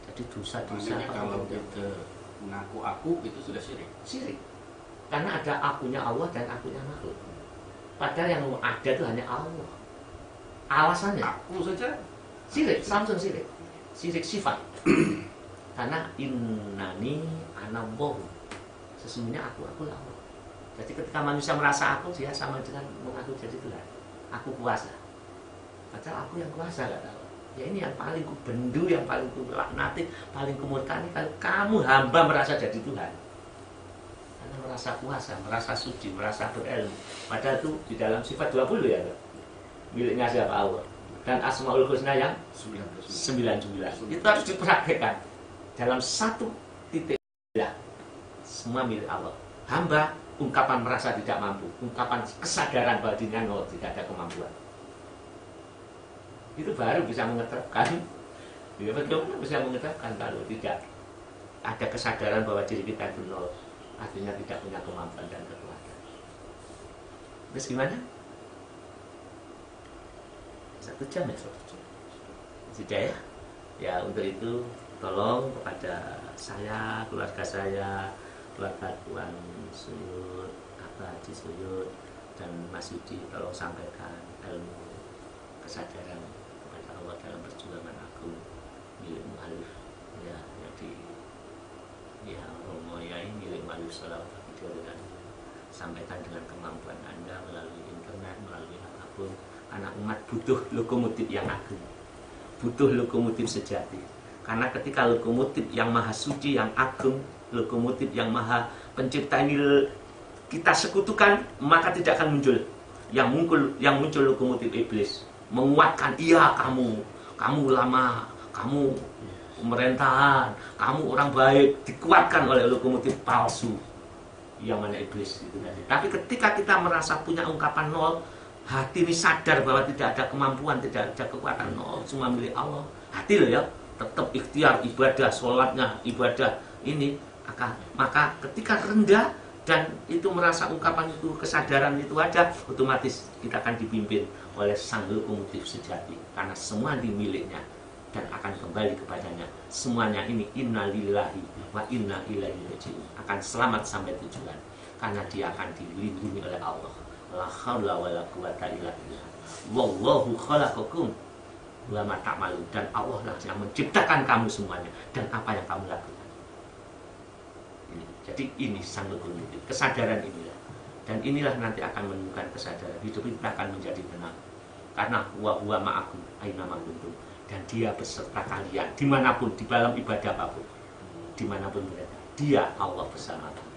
Jadi dosa-dosa kalau kita mengaku aku itu sudah syirik. Syirik. Karena ada akunya Allah dan akunya makhluk. Padahal yang ada itu hanya Allah. Alasannya aku saja syirik, langsung syirik. Syirik sifat. Karena innani anallahu. Sesungguhnya aku lah Allah. Jadi ketika manusia merasa aku, dia sama dengan mengaku jadi Tuhan. Aku kuasa. Padahal aku yang kuasa, kata Allah. Ya ini yang paling kubendu, yang paling kulaknati, paling kumurkani. Kalau kamu hamba merasa jadi Tuhan, karena merasa kuasa, merasa suci, merasa berilmu. Padahal itu di dalam sifat 20 ya, miliknya siapa? Allah. dan Asmaul Husna yang 99. Itu harus dipraktekkan dalam satu titik. Ya, semua milik Allah. Hamba ungkapan merasa tidak mampu, ungkapan kesadaran bahwa dirinya tidak ada kemampuan. Itu baru bisa mengetapkan. Ya betul, bisa mengetapkan. Kalau tidak ada kesadaran bahwa diri kita itu nol, artinya tidak punya kemampuan dan kekuatan. Terus gimana? 1 jam ya? Sudah ya? Ya untuk itu tolong kepada saya, keluarga saya, keluarga Tuan Suyud, Abah Haji Suyud, dan Mas Yudi, tolong sampaikan ilmu kesadaran kepada Allah dalam perjuangan agung milik mu'alif ya, jadi ya Romo Yai milik mu'alif sholawat video dengan sampaikan dengan kemampuan Anda melalui internet, melalui apapun, karena umat butuh lokomotif yang agung, butuh lokomotif sejati. Karena ketika lokomotif yang maha suci, yang agung, lokomotif yang maha pencipta ini kita sekutukan, maka tidak akan muncul yang muncul lokomotif iblis menguatkan, iya kamu lama, kamu pemerintahan, kamu orang baik, dikuatkan oleh lokomotif palsu yang mana iblis itu tadi. Tapi ketika kita merasa punya ungkapan nol, hati ini sadar bahwa tidak ada kemampuan, tidak ada kekuatan, nol, semua milik Allah. Hati loh ya, tetap ikhtiar ibadah, sholatnya, ibadah ini, maka ketika rendah dan itu merasa ungkapan itu, kesadaran itu ada, otomatis kita akan dipimpin oleh sang lokomotif sejati, karena semua miliknya dan akan kembali kepadanya. Semuanya ini innalillahi wa inna ilaihi raji'un, akan selamat sampai tujuan, karena dia akan dilindungi oleh Allah. La haula wala quwata illa billah. Wallahu khalaqakum wa ma ta'malun, dan Allah lah yang menciptakan kamu semuanya dan apa yang kamu lakukan. Jadi ini sang lokomotif, kesadaran inilah, dan inilah nanti akan menemukan kesadaran hidup kita akan menjadi tenang, karena wa huwa ma'akum aina ma kuntum, dan dia beserta kalian dimanapun, di dalam ibadah apapun, dimanapun berada, dia Allah bersama kamu.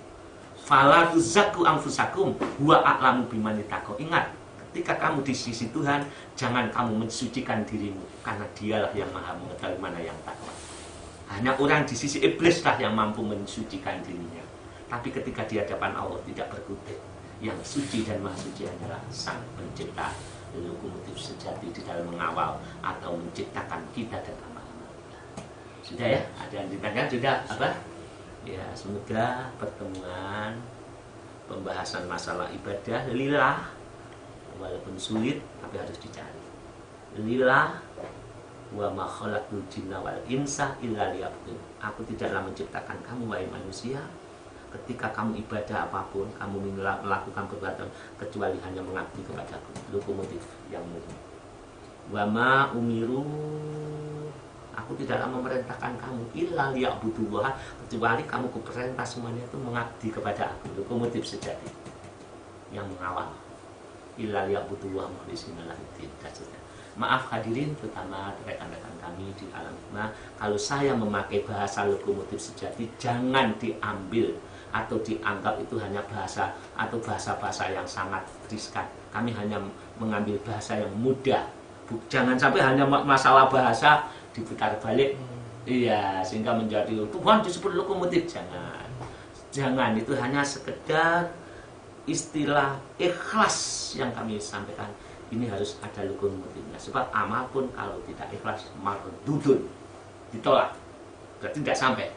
Fala tuzakku anfusakum huwa a'lamu biman ittaqo. Ingat, ketika kamu di sisi Tuhan, jangan kamu mensucikan dirimu, karena dialah yang maha mengetahui mana yang takwa. Hanya orang di sisi iblis lah yang mampu mensucikan dirinya. Tapi ketika di hadapan Allah tidak berkutik. Yang suci dan maha suci adalah sang pencipta, lokomotif sejati di dalam mengawal atau menciptakan kita dan amal-amal kita. Sudah ya? Ada yang ditanya sudah apa? Ya, semoga pertemuan pembahasan masalah ibadah lillah, walaupun sulit tapi harus dicari. Lillah wa ma khalaqtul jinna wal insa illa liya'budun. Aku tidaklah menciptakan kamu wahai manusia, ketika kamu ibadah apapun, kamu melakukan perbuatan, kecuali hanya mengabdi kepadaku, lokomotif yang murni. Wa ma umiru, aku tidaklah memerintahkan kamu illa liya'budullah, kecuali kamu kuperintah semuanya itu mengabdi kepada aku, lokomotif sejati yang mengawal. Illa liya'budullah mukhlishina lahud-din. Maaf hadirin, terutama rekan-rekan kami di alam hikmah, kalau saya memakai bahasa lokomotif sejati, jangan diambil atau dianggap itu hanya bahasa atau bahasa-bahasa yang sangat riskan. Kami hanya mengambil bahasa yang mudah. Jangan sampai hanya masalah bahasa diputar balik, iya, sehingga menjadi Tuhan disebut lokomotif. Jangan, itu hanya sekedar istilah ikhlas yang kami sampaikan. Ini harus ada lokomotifnya, sebab amal pun kalau tidak ikhlas mardudun, ditolak, berarti tidak sampai.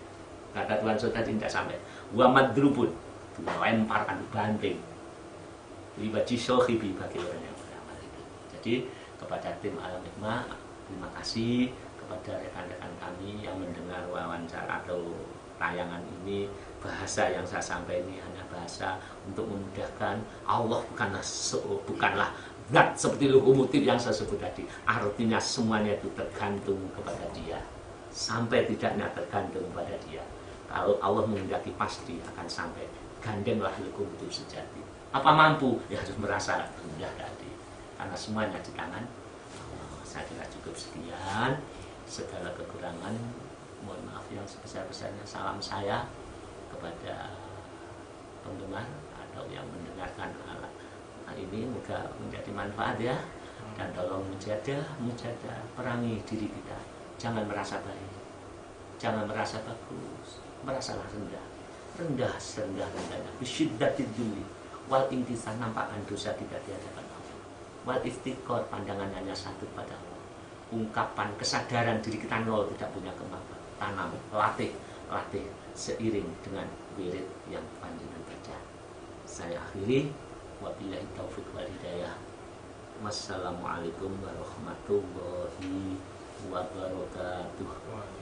Kata Tuhan Yesus tadi tidak sampai. Wa madrubun, dilemparkan, dibanting. Libaji syokhibi bagi orang yang beramal itu. Jadi kepada tim Alam Hikmah, terima kasih kepada rekan-rekan kami yang mendengar wawancara atau tayangan ini. Bahasa yang saya sampaikan ini hanya bahasa untuk memudahkan. Allah bukanlah zat seperti lokomotif yang saya sebut tadi. Artinya semuanya itu tergantung kepada dia. Sampai tidaknya tergantung pada dia. Kalau Allah menghendaki pasti akan sampai. Gandenglah lokomotif sejati. Apa mampu? Ya harus merasa rendah tadi. Karena semuanya di tangan Allah. Saya kira cukup sekian. Segala kekurangan, mohon maaf yang sebesar-besarnya. Salam saya kepada penggemar atau yang mendengarkan hal ini, semoga menjadi manfaat ya. Dan tolong mujadah perangi diri kita. Jangan merasa baik, jangan merasa bagus, merasalah rendah serendah-rendahnya. Bisyiddatid dzulli wal intisar, nampakkan dosa kita di hadapan Allah. Wal iftiqar, pandangan hanya satu pada Allah. Ungkapan kesadaran diri kita nol, tidak punya kemampuan. Tanam, latih seiring dengan wirid yang panjenengan baca. Saya akhiri, wabillahi taufiq wal hidayah. Wassalamualaikum warahmatullahi wabarakatuh.